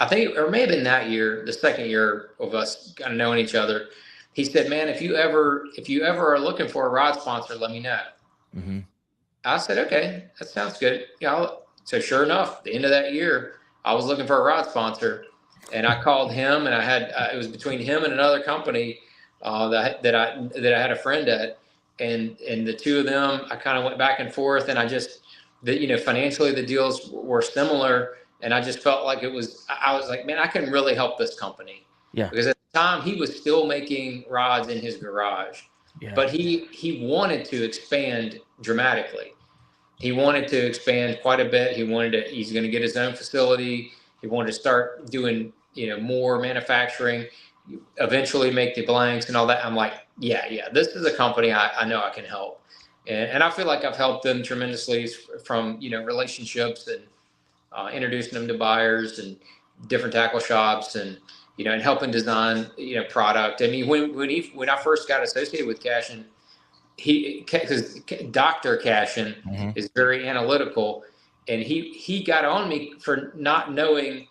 S4: think, or maybe in that year, the second year of us kind of knowing each other, he said, "Man, if you ever are looking for a rod sponsor, let me know."
S2: Mm-hmm.
S4: I said, "Okay, that sounds good." So sure enough, the end of that year, I was looking for a rod sponsor, and I called him, and I had it was between him and another company that I had a friend at, and the two of them, I kind of went back and forth, and I just, financially the deals were similar, and I just felt like I was like, man, I can really help this company.
S2: Yeah.
S4: Because at the time he was still making rods in his garage, but he wanted to expand dramatically. He wanted to expand quite a bit. He's going to get his own facility. He wanted to start doing, more manufacturing, eventually make the blanks and all that. I'm like, yeah, this is a company I know I can help. And I feel like I've helped them tremendously from, relationships and introducing them to buyers and different tackle shops, and, and helping design, product. I mean, when I first got associated with Cashin, because Dr. Cashin is very analytical, and he got on me for not knowing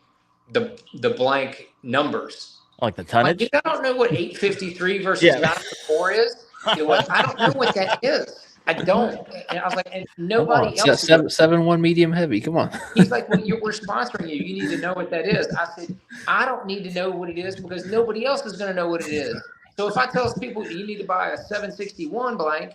S4: the blank numbers.
S2: Like the tonnage?
S4: Like, I don't know what 853 versus 904 is. I don't know what that is. I don't. And I was like, and nobody else.
S3: 7.1 medium heavy. Come on.
S4: He's like, well, we're sponsoring you. You need to know what that is. I said, I don't need to know what it is because nobody else is going to know what it is. So if I tell people you need to buy a 761 blank,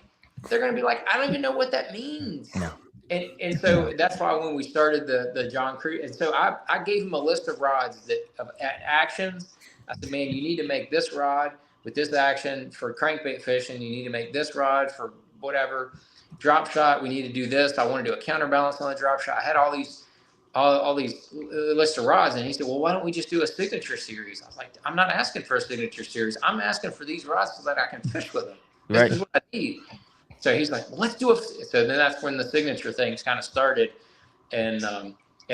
S4: they're going to be like, I don't even know what that means.
S2: No.
S4: And so that's why when we started the John Cruz, and so I gave him a list of rods of actions. I said, man, you need to make this rod with this action for crankbait fishing. You need to make this rod for whatever drop shot. We need to do this. I want to do a counterbalance on the drop shot. I had all these list of rods, and he said, well, why don't we just do a signature series? I was like, I'm not asking for a signature series. I'm asking for these rods so that I can fish with them. This is what I need. So he's like, well, let's do it. So then that's when the signature things kind of started. And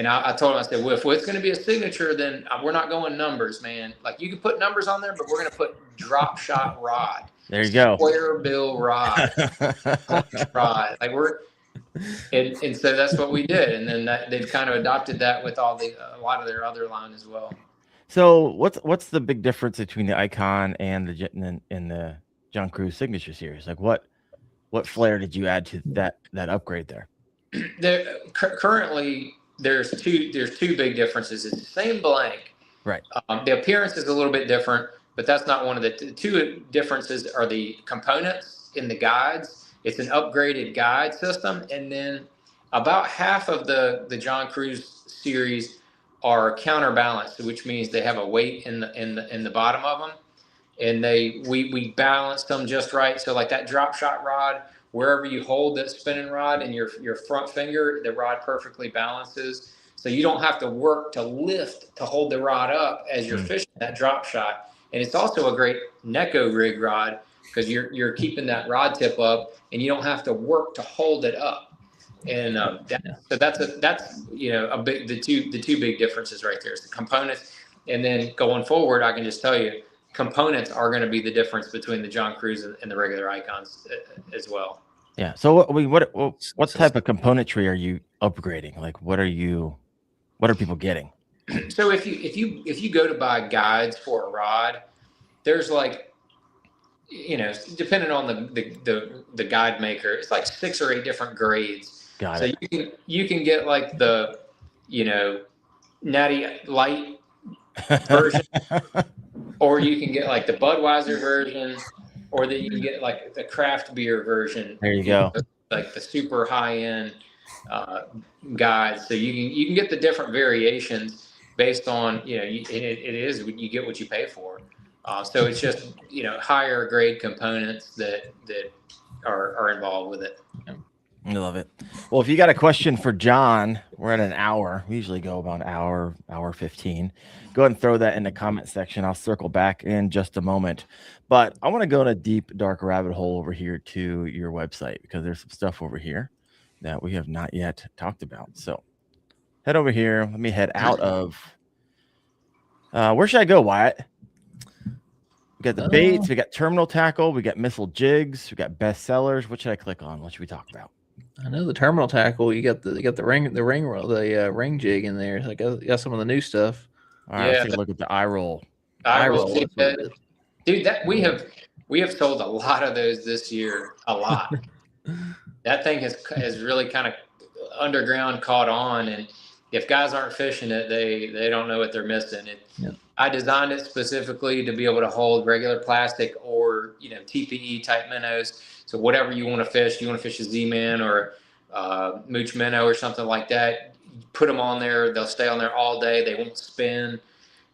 S4: I told him, I said, well, if it's going to be a signature, then we're not going numbers, man. Like, you can put numbers on there, but we're going to put drop shot rod.
S2: There you go.
S4: Square bill rod. Rod. Like, and so that's what we did. And then they've kind of adopted that with a lot of their other line as well.
S2: So what's the big difference between the Icon and the John Cruz Signature Series? Like, what flair did you add to that upgrade there?
S4: Currently, there's two big differences. It's the same blank,
S2: right?
S4: The appearance is a little bit different, but that's not one of the two differences. Are the components in the guides. It's an upgraded guide system, and then about half of the John Cruz series are counterbalanced, which means they have a weight in the bottom of them, and we balanced them just right. So like that drop shot rod, wherever you hold that spinning rod in your front finger, the rod perfectly balances. So you don't have to work to lift to hold the rod up as you're fishing that drop shot. And it's also a great Neko rig rod because you're keeping that rod tip up and you don't have to work to hold it up. And so that's a big the two big differences right there is the components, and then going forward, I can just tell you, components are going to be the difference between the John Cruz and the regular Icons as well.
S2: Yeah. So what type of componentry are you upgrading? Like, what are people getting?
S4: So if you go to buy guides for a rod, there's like, depending on the guide maker, it's like 6 or 8 different grades.
S2: Got
S4: so
S2: it.
S4: you can get like the Natty Light version, or you can get like the Budweiser version, or that you can get like the craft beer version.
S2: There you go.
S4: Like the super high end guides. So you can get the different variations based on it is you get what you pay for. So it's just higher grade components that are involved with it.
S2: I love it. Well, if you got a question for John, we're at an hour. We usually go about an hour 15. Go ahead and throw that in the comment section. I'll circle back in just a moment. But I want to go in a deep, dark rabbit hole over here to your website, because there's some stuff over here that we have not yet talked about. So head over here. Let me head out of where should I go, Wyatt? We got the baits, we got terminal tackle, we got missile jigs, we got bestsellers. What should I click on? What should we talk about?
S3: I know the terminal tackle. You got the ring jig in there. So I got some of the new stuff.
S2: All right, let's take a look at the eye roll.
S4: Dude, that we have sold a lot of those this year. A lot. That thing has really kind of underground caught on, and if guys aren't fishing it, they don't know what they're missing. I designed it specifically to be able to hold regular plastic or TPE type minnows. So whatever you want to fish a Z-Man or Mooch minnow or something like that, you put them on there. They'll stay on there all day. They won't spin.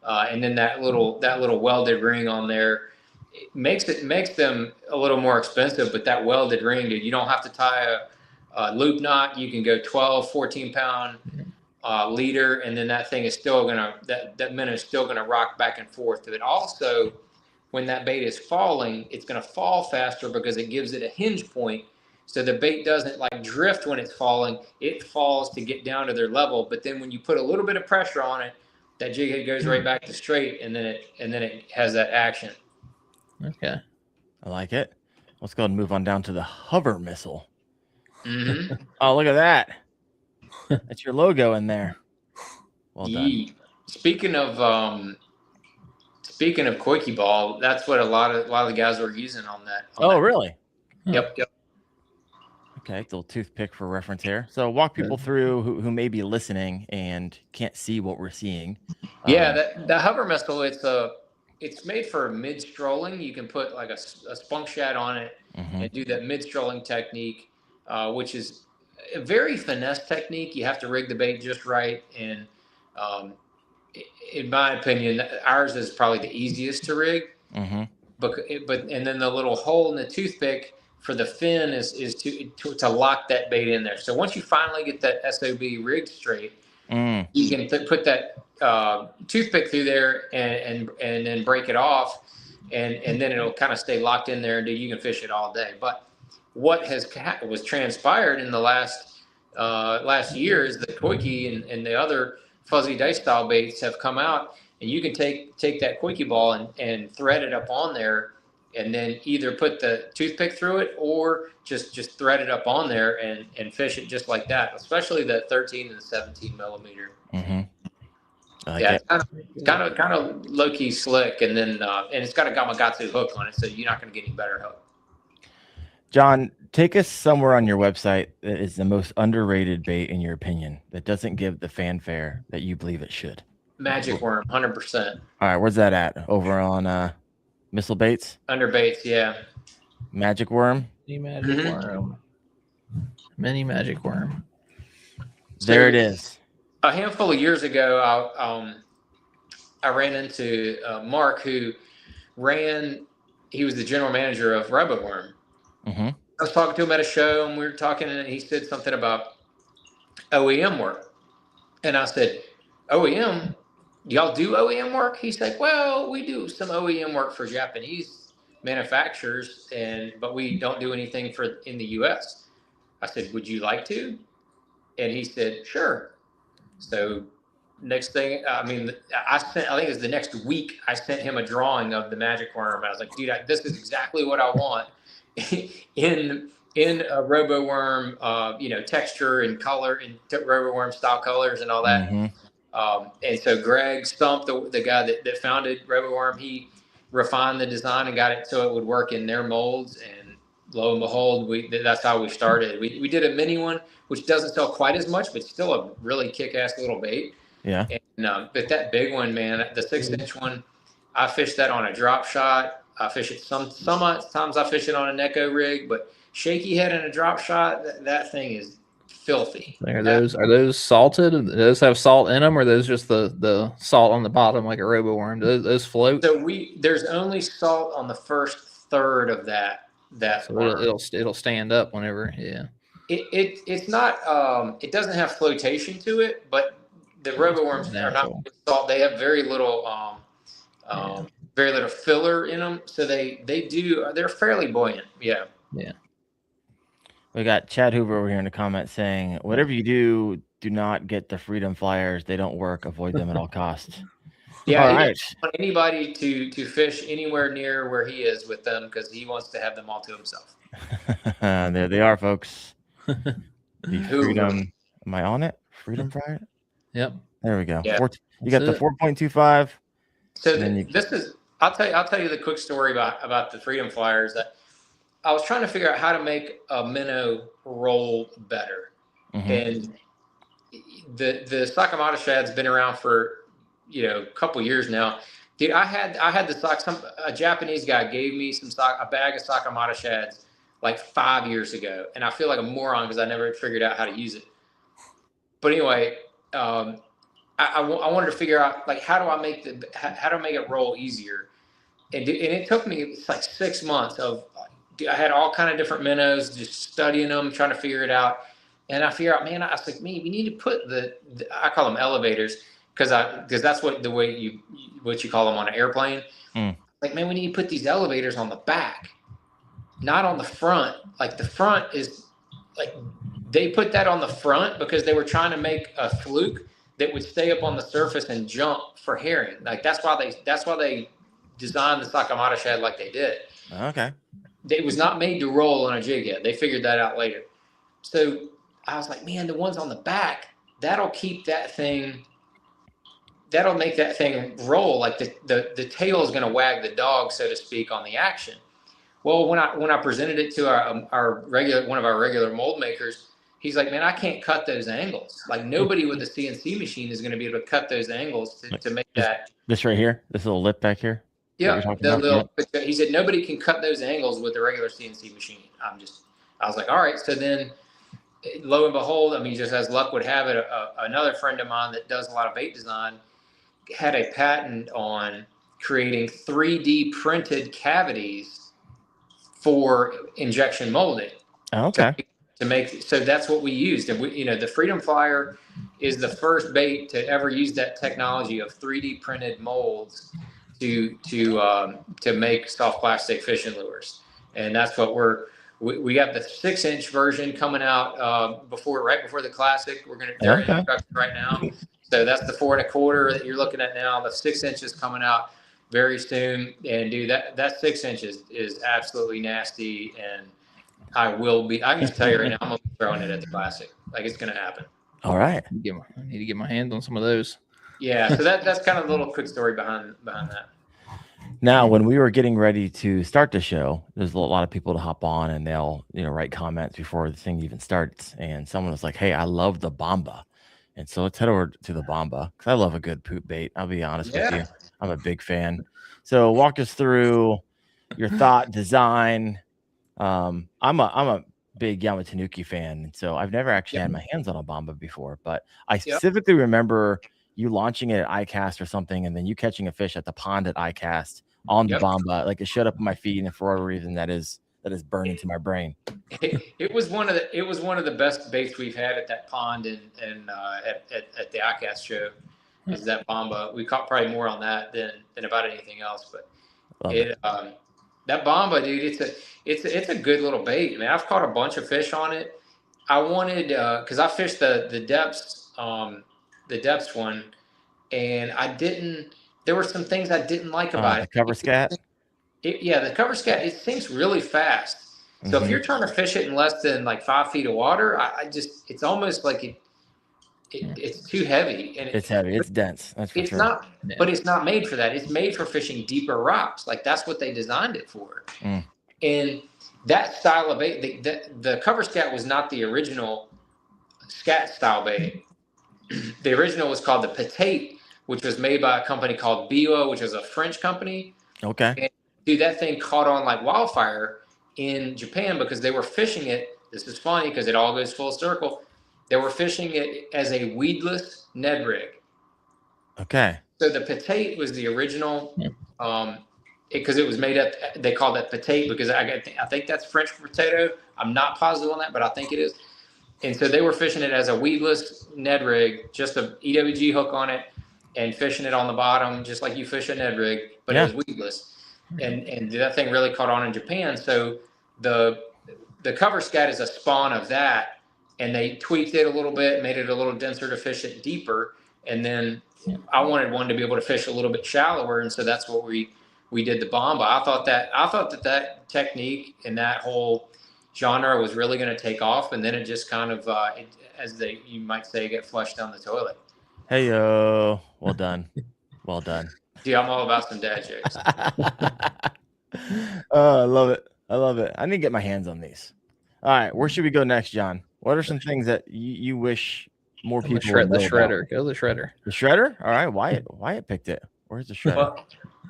S4: And then that little welded ring on there, it makes them a little more expensive. But that welded ring, dude, you don't have to tie a loop knot. You can go 12, 14 pound leader, and then that thing is still that minnow is still gonna rock back and forth. But also, when that bait is falling, it's gonna fall faster because it gives it a hinge point. So the bait doesn't like drift when it's falling. It falls to get down to their level. But then when you put a little bit of pressure on it, that jig head goes right back to straight, and then it has that action.
S3: Okay,
S2: I like it. Let's go and move on down to the hover missile.
S4: Mm-hmm.
S2: Oh, look at that! That's your logo in there. Well done.
S4: Speaking of Quickie Ball, that's what a lot of the guys were using on that.
S2: Really?
S4: Yep.
S2: Okay, it's a little toothpick for reference here. So walk people through who may be listening and can't see what we're seeing.
S4: Yeah, the hover missile, it's made for mid strolling. You can put like a spunk shad on it and do that mid strolling technique, which is a very finesse technique. You have to rig the bait just right, and in my opinion, ours is probably the easiest to rig. But and then the little hole in the toothpick for the fin is to lock that bait in there. So once you finally get that SOB rigged straight, you can put that toothpick through there and then break it off, and then it'll kind of stay locked in there, and you can fish it all day. But what was transpired in the last year is the Quickie and the other fuzzy dice style baits have come out, and you can take that Quickie ball and thread it up on there, and then either put the toothpick through it or just thread it up on there and fish it just like that, especially the 13 and the 17 millimeter. It's kind of low key slick, and then and it's got a Gamakatsu hook on it, so you're not going to get any better hook.
S2: John, take us somewhere on your website that is the most underrated bait in your opinion that doesn't give the fanfare that you believe it should.
S4: Magic worm, 100%.
S2: All right, where's that at? Over on missile baits?
S4: Under baits, yeah.
S2: Magic worm?
S3: Mini magic worm.
S2: There it is.
S4: A handful of years ago, I ran into Mark, who he was the general manager of Rabbit Worm. I was talking to him at a show, and we were talking, and he said something about OEM work. And I said, OEM? Y'all do OEM work? He's like, well, we do some OEM work for Japanese manufacturers, but we don't do anything in the U.S. I said, would you like to? And he said, sure. So next thing, I think it was the next week, I sent him a drawing of the magic worm. I was like, dude, this is exactly what I want in a robo worm, texture and color and robo worm style colors and all that.
S2: Mm-hmm.
S4: And so Greg Stump, the guy that founded RoboWorm, he refined the design and got it so it would work in their molds. And lo and behold, that's how we started. We did a mini one, which doesn't sell quite as much, but still a really kick-ass little bait.
S2: Yeah.
S4: And but that big one, man, the 6-inch one, I fished that on a drop shot. I fish it sometimes I fish it on a Neko rig, but shaky head and a drop shot, that thing is filthy.
S3: Are those salted? Do those have salt in them, or are those just the salt on the bottom like a robo worm? Do those float?
S4: So there's only salt on the first third of that.
S3: So it'll stand up whenever. Yeah.
S4: It's not. It doesn't have flotation to it, but the robo worms are not salt. They have very little filler in them, so they're fairly buoyant. Yeah.
S3: Yeah.
S2: We got Chad Hoover over here in the comments saying, whatever you do not get the Freedom Flyers. They don't work. Avoid them at all costs.
S4: Yeah,
S2: all
S4: he
S2: right.
S4: doesn't want anybody to fish anywhere near where he is with them because he wants to have them all to himself.
S2: There they are, folks. The Freedom. Am I on it? Freedom Flyer?
S3: Yep.
S2: There we go.
S4: Yeah.
S2: You got the 4.25.
S4: So I'll tell you the quick story about the Freedom Flyers. That I was trying to figure out how to make a minnow roll better.
S2: Mm-hmm.
S4: And the Sakamata shad's been around for a couple years now. Dude, I had the a Japanese guy gave me a bag of Sakamata shads like 5 years ago, and I feel like a moron because I never figured out how to use it. But anyway, I wanted to figure out like how do I make it roll easier, and it took me like 6 months of. I had all kind of different minnows, just studying them, trying to figure it out. And I figure out, man, I was like, we need to put I call them elevators because that's what you call them on an airplane. Like, man, we need to put these elevators on the back, not on the front. Like the front is like, they put that on the front because they were trying to make a fluke that would stay up on the surface and jump for herring. Like that's why they designed the Sakamata shad like they did.
S2: Okay.
S4: It was not made to roll on a jig head. They figured that out later. So I was like, man, the ones on the back, that'll make that thing roll. Like the tail is going to wag the dog, so to speak, on the action. Well, when I presented it to one of our regular mold makers, he's like, man, I can't cut those angles. Like nobody with a CNC machine is going to be able to cut those angles to make that.
S2: This right here, this little lip back here.
S4: Yeah, he said nobody can cut those angles with a regular CNC machine. I was like, all right. So then, lo and behold, just as luck would have it, another friend of mine that does a lot of bait design had a patent on creating 3D printed cavities for injection molding.
S2: Okay.
S4: So that's what we used, and the Freedom Flyer is the first bait to ever use that technology of 3D printed molds to make soft plastic fishing lures. And that's what we got the 6-inch version coming out right before the classic. They're in production right now. So that's the 4 1/4 that you're looking at now. The 6 inches coming out very soon. And dude, that 6 inches is absolutely nasty. And I can just tell you right now, I'm gonna be throwing it at the classic. Like it's gonna happen.
S2: All right.
S3: I need to get my hands on some of those.
S4: Yeah, so that's kind of a little quick story behind that.
S2: Now, when we were getting ready to start the show, there's a lot of people to hop on and they'll, write comments before the thing even starts. And someone was like, hey, I love the Bomba. And so let's head over to the Bomba because I love a good poop bait. I'll be honest with you. I'm a big fan. So walk us through your thought, design. I'm a big Yamatanuki fan. And so I've never actually had my hands on a Bomba before, but I specifically remember you launching it at iCast or something, and then you catching a fish at the pond at iCast on the Bomba. Like it showed up on my feed, and for whatever reason that is burned into my brain.
S4: It was one of the best baits we've had at that pond and at the iCast show is that Bomba. We caught probably more on that than about anything else, but that Bomba, dude, it's a good little bait. I mean, I've caught a bunch of fish on it. I wanted because I fished the depths one, and I didn't. There were some things I didn't like about
S2: The cover scat.
S4: Yeah, the cover scat, it sinks really fast. So if
S2: Mhm.
S4: you're trying to fish it in less than like 5 feet of water, it's almost like it's too heavy, and
S2: It's heavy. It's dense. That's for
S4: it's
S2: sure.
S4: not. But it's not made for that. It's made for fishing deeper rocks. Like that's what they designed it for.
S2: Mm.
S4: And that style of bait, the cover scat was not the original scat style bait. The original was called the Patate, which was made by a company called Biwa, which was a French company.
S2: Okay.
S4: And dude, that thing caught on like wildfire in Japan because they were fishing it. This is funny because it all goes full circle. They were fishing it as a weedless Ned rig.
S2: Okay.
S4: So the Patate was the original, because it was made up. They called that Patate because I think that's French for potato. I'm not positive on that, but I think it is. And so they were fishing it as a weedless Ned rig, just a EWG hook on it, and fishing it on the bottom, just like you fish a Ned rig, but it was weedless. And that thing really caught on in Japan. So the cover scat is a spawn of that, and they tweaked it a little bit, made it a little denser to fish it deeper. And then I wanted one to be able to fish a little bit shallower, and so that's what we did the bomba. I thought that technique and that whole genre was really going to take off, and then it just kind of, you might say, get flushed down the toilet.
S2: Hey yo, well done, well done.
S4: Dude, I'm all about some dad jokes.
S2: Oh, I love it. I love it. I need to get my hands on these. All right, where should we go next, John? What are some things that you wish more people would know
S3: the
S2: about?
S3: shredder. Go the shredder.
S2: The shredder? All right, Wyatt picked it. Where's the shredder?
S4: Well,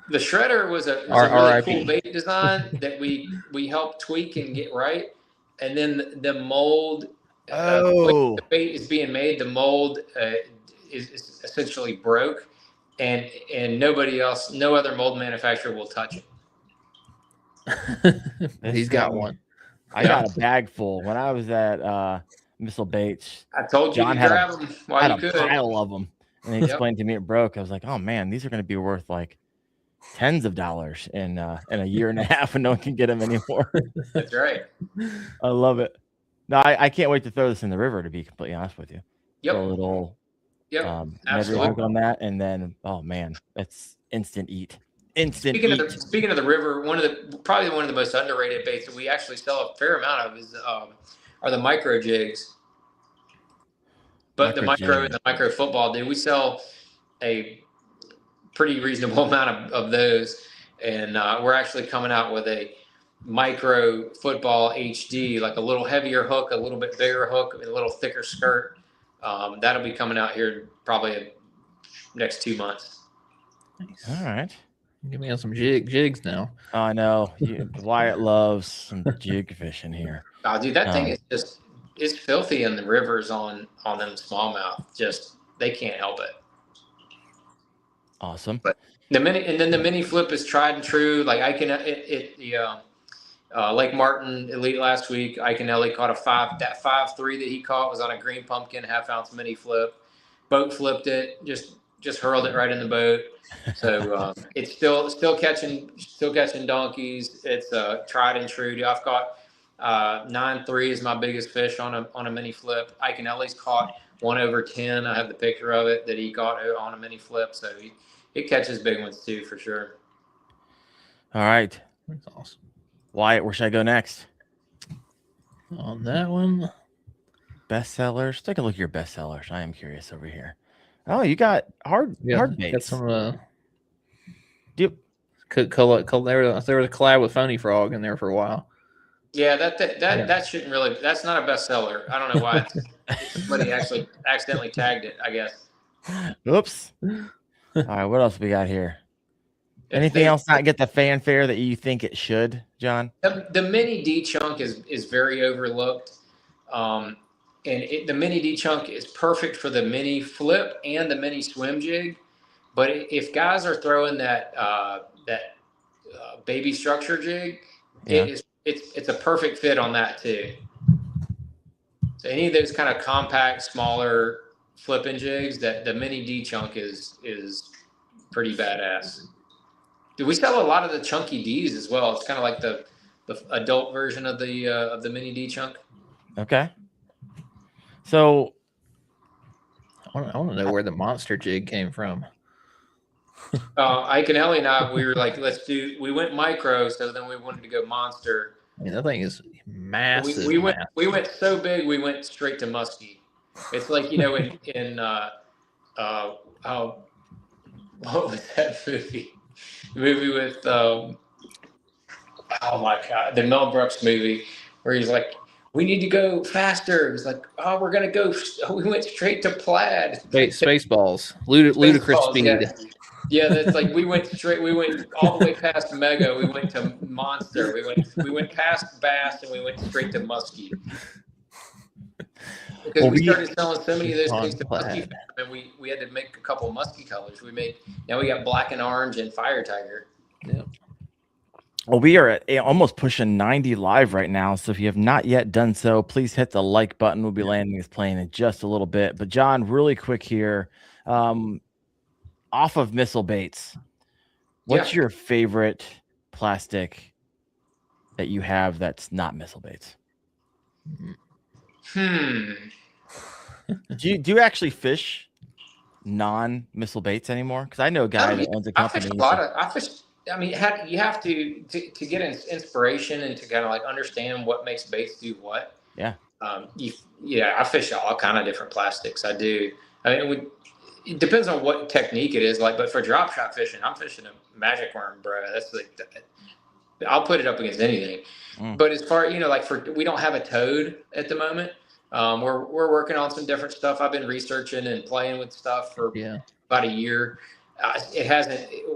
S4: the shredder was a really cool bait design that we helped tweak and get right. And then the mold, the bait is being made. The mold is essentially broke, and no other mold manufacturer will touch it.
S3: He's got one.
S2: I got a bag full when I was at Missile Baits.
S4: I told you
S2: John
S4: to grab them while you could.
S2: A pile of them, and he explained to me it broke. I was like, "Oh man, these are going to be worth like tens of dollars in a year and a half, and no one can get them anymore."
S4: That's right.
S2: I love it. No, I can't wait to throw this in the river. To be completely honest with you, throw a little
S4: absolutely
S2: on that, and then oh man, that's instant eat.
S4: Speaking of the river, probably one of the most underrated baits that we actually sell a fair amount of is are the micro jigs. But the micro and the micro football, dude, we sell a pretty reasonable amount of those, and we're actually coming out with a micro football HD, like a little heavier hook, a little bit bigger hook, and a little thicker skirt. That'll be coming out here probably next 2 months.
S3: Nice.
S2: All right.
S3: Give me on some jigs now.
S2: I know. Wyatt loves some jig fishing here.
S4: Oh, dude, that thing is it's filthy in the rivers on them smallmouth. Just they can't help it.
S2: Awesome.
S4: But the mini flip is tried and true. Like Lake Martin Elite last week, Iconelli caught that 5.3 that he caught was on a green pumpkin 1/2 ounce mini flip. Boat flipped it, just hurled it right in the boat. So it's still catching donkeys. It's tried and true. I've caught 9.3 is my biggest fish on a mini flip. Iconelli's caught 1/10. I have the picture of it that he caught on a mini flip. So it catches big ones too, for sure.
S2: All right.
S3: That's awesome.
S2: Wyatt, where should I go next?
S3: On that one.
S2: Bestsellers. Take a look at your bestsellers. I am curious over here. Oh, you got hard baits.
S3: Got some.
S2: Yep.
S3: There was a collab with Phony Frog in there for a while.
S4: Yeah, that shouldn't really. That's not a bestseller. I don't know why. Somebody actually accidentally tagged it, I guess.
S2: Oops. All right, what else we got here? Anything else not get the fanfare that you think it should, John?
S4: The mini D chunk is very overlooked. The mini D chunk is perfect for the mini flip and the mini swim jig. But if guys are throwing that baby structure jig, it's a perfect fit on that too. So any of those kind of compact, smaller flipping jigs, that the mini D chunk is pretty badass. We sell a lot of the chunky Ds as well. It's kind of like the adult version of the mini D chunk.
S2: Okay. So
S3: I want to know where the monster jig came from.
S4: Ike and Ellie and I, we were like, we went micro, so then we wanted to go monster.
S3: I mean, that thing is massive.
S4: We went so big, we went straight to muskie. It's like, what was that movie? The movie with, oh my God, the Mel Brooks movie where he's like, we need to go faster. He's like, oh, we're going to go. We went straight to plaid.
S3: Spaceballs. Ludicrous
S4: Spaceballs,
S3: speed.
S4: yeah. Yeah, that's like we went all the way past Mega. We went to Monster. We went past Bass and we went straight to Muskie. Because we started selling so many of those things to Muskie, and we had to make a couple of Muskie colors. Now we got black and orange and Fire Tiger.
S3: Yep.
S2: Well, we are at almost pushing 90 live right now. So if you have not yet done so, please hit the like button. We'll be landing this plane in just a little bit. But John, really quick here. Off of missile baits, what's your favorite plastic that you have that's not missile baits?
S4: Do
S2: you actually fish non-missile baits anymore? Because I know a guy that owns a company.
S4: I fish. I mean, you have to get inspiration and to kind of like understand what makes baits do what.
S2: Yeah.
S4: I fish all kind of different plastics. I do. I mean, it depends on what technique it is like, but for drop shot fishing, I'm fishing a magic worm, bro. That's like, I'll put it up against anything. But as far, we don't have a toad at the moment. We're working on some different stuff. I've been researching and playing with stuff for about a year.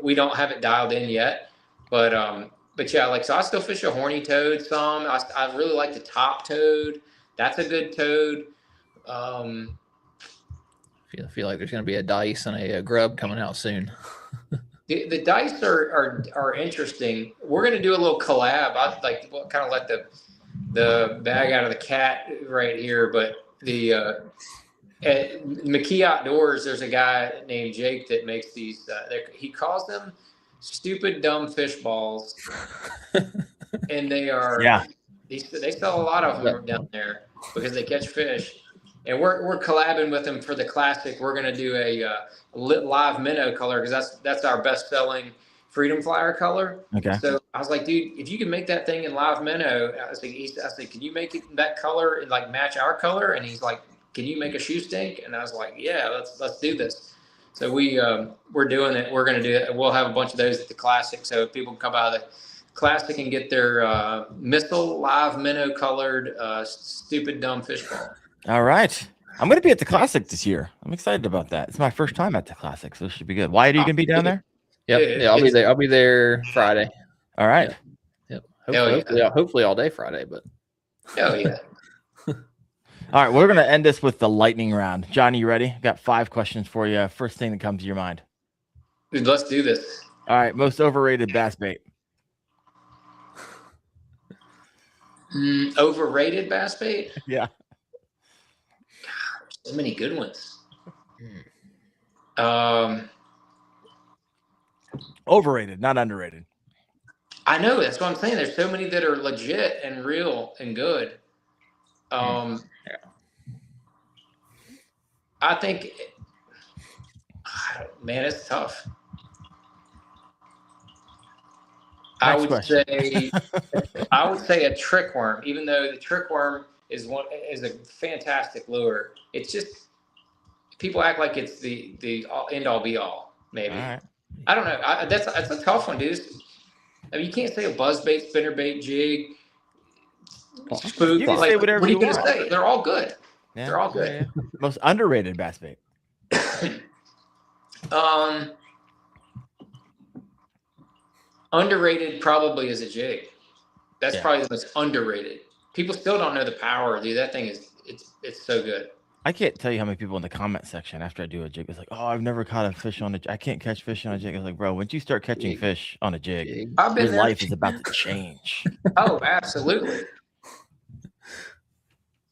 S4: We don't have it dialed in yet, but yeah, so I still fish a horny toad some. I really like the top toad. That's a good toad.
S3: I feel like there's going to be a dice and a grub coming out soon.
S4: The dice are interesting. We're going to do a little collab. I'd like to kind of let the bag out of the cat right here, but at McKee Outdoors, there's a guy named Jake that makes these. He calls them stupid, dumb fish balls, and they are. Yeah. They sell a lot of them down there because they catch fish, and we're collabing with them for the classic. We're gonna do a live minnow color because that's our best selling Freedom Flyer color. Okay. So I was like, dude, if you can make that thing in live minnow, I said, can you make it that color and like match our color? And he's like, can you make a shoe stink? And I was like, yeah, let's do this. So we're doing it. We're going to do it. We'll have a bunch of those at the classic. So people can come out of the classic and get their missile live minnow colored stupid dumb fish ball.
S2: All right. I'm going to be at the classic this year. I'm excited about that. It's my first time at the classic, so it should be good. Wyatt, are you going to be down there?
S3: Yep. Yeah, I'll be there. I'll be there Friday.
S2: All right.
S3: Yep. Hopefully all day Friday, but.
S4: Oh yeah.
S2: All right, we're going to end this with the lightning round. Johnny, you ready? Got 5 questions for you. First thing that comes to your mind.
S4: Dude, let's do this. All
S2: right, most overrated bass bait.
S4: Overrated bass bait?
S2: Yeah.
S4: God, there's so many good ones.
S2: Overrated, not underrated.
S4: I know. That's what I'm saying. There's so many that are legit and real and good. I think, man, it's tough. I would say a trick worm, even though the trick worm is a fantastic lure. It's just people act like it's the end all be all. Maybe. All right. I don't know. That's a tough one, dude. I mean, you can't say a buzzbait, spinnerbait, jig, spook.
S2: You can say whatever
S4: what are you
S2: want.
S4: Gonna say? They're all good. Yeah, they're all good.
S2: Yeah. Most underrated bass bait.
S4: Underrated probably is a jig. That's probably the most underrated. People still don't know the power, dude. That thing it's so good.
S2: I can't tell you how many people in the comment section after I do a jig is like, "Oh, I've never caught a fish on a jig. I can't catch fish on a jig." I was like, "Bro, once you start catching fish on a jig, your life is about to change."
S4: Oh, absolutely.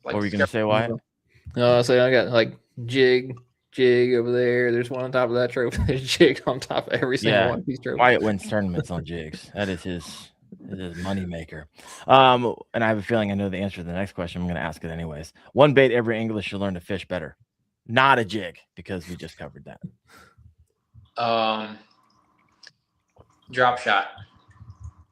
S2: What were you gonna say, Wyatt?
S3: No, I got like jig over there. There's one on top of that trophy. There's jig on top of every single one of these trophies.
S2: Wyatt wins tournaments on jigs. That is It is moneymaker. And I have a feeling I know the answer to the next question. I'm going to ask it anyways. One bait every angler should learn to fish better. Not a jig, because we just covered that.
S4: Drop shot.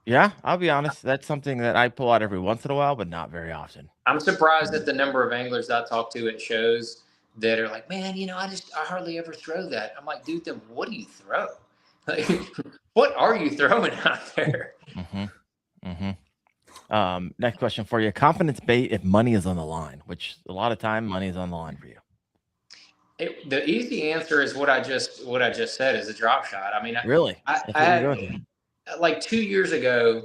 S2: Yeah, I'll be honest. That's something that I pull out every once in a while, but not very often.
S4: I'm surprised at the number of anglers I talk to at shows that are like, man, I hardly ever throw that. I'm like, dude, then what do you throw? Like, what are you throwing out there?
S2: Next question for you. Confidence bait if money is on the line, which a lot of time money is on the line for you.
S4: The easy answer is what I just said is a drop shot. I mean,
S2: Really?
S4: I had, like 2 years ago,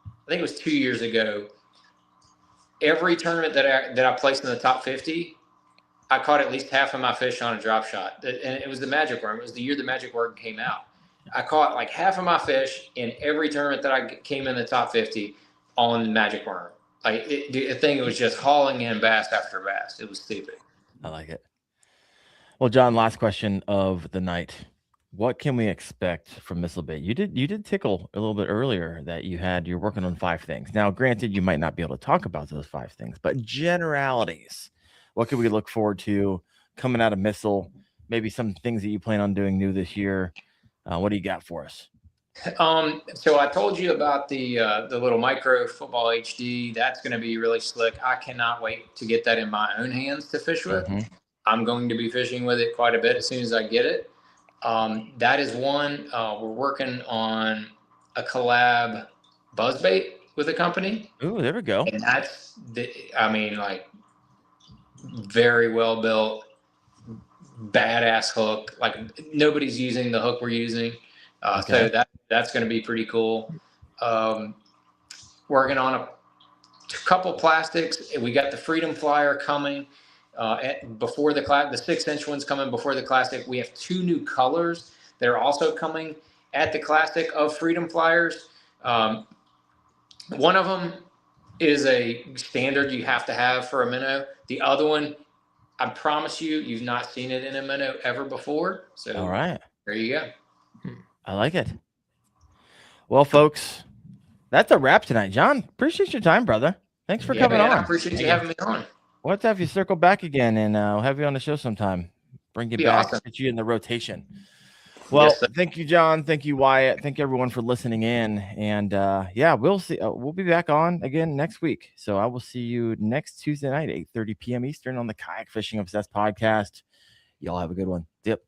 S4: I think it was 2 years ago, every tournament that I placed in the top 50, I caught at least half of my fish on a drop shot. And it was the Magic Worm. It was the year the Magic Worm came out. I caught like half of my fish in every tournament that I came in the top 50 on the Magic Worm. Like the thing was just hauling in bass after bass. It was stupid.
S2: I like it. Well, John, last question of the night. What can we expect from Missile Bait? You did tickle a little bit earlier that you're working on 5 things. Now, granted, you might not be able to talk about those 5 things, but generalities. What can we look forward to coming out of Missile? Maybe some things that you plan on doing new this year. What do you got for us?
S4: So I told you about the little micro football HD. That's going to be really slick. I cannot wait to get that in my own hands to fish with. I'm going to be fishing with it quite a bit as soon as I get it. That is one. We're working on a collab buzzbait with a company.
S2: Ooh, there we go.
S4: And that's like very well built, badass hook. Like nobody's using the hook we're using. So that's going to be pretty cool. Working on a couple plastics. We got the Freedom Flyer coming before the 6-inch one's coming before the Classic. We have 2 new colors that are also coming at the Classic of Freedom Flyers. One of them is a standard you have to have for a minnow. The other one, I promise you've not seen it in a minnow ever before. So
S2: all right,
S4: there you go.
S2: I like it. Well, folks, that's a wrap tonight. John, appreciate your time, brother. Thanks for coming on.
S4: I appreciate you having me on.
S2: We'll have to have you circle back again, and we'll have you on the show sometime. Bring you back, awesome. Get you in the rotation. Well, yes, thank you, John. Thank you, Wyatt. Thank you, everyone, for listening in. And we'll see. We'll be back on again next week. So I will see you next Tuesday night, 8:30 p.m. Eastern on the Kayak Fishing Obsessed podcast. Y'all have a good one. Yep.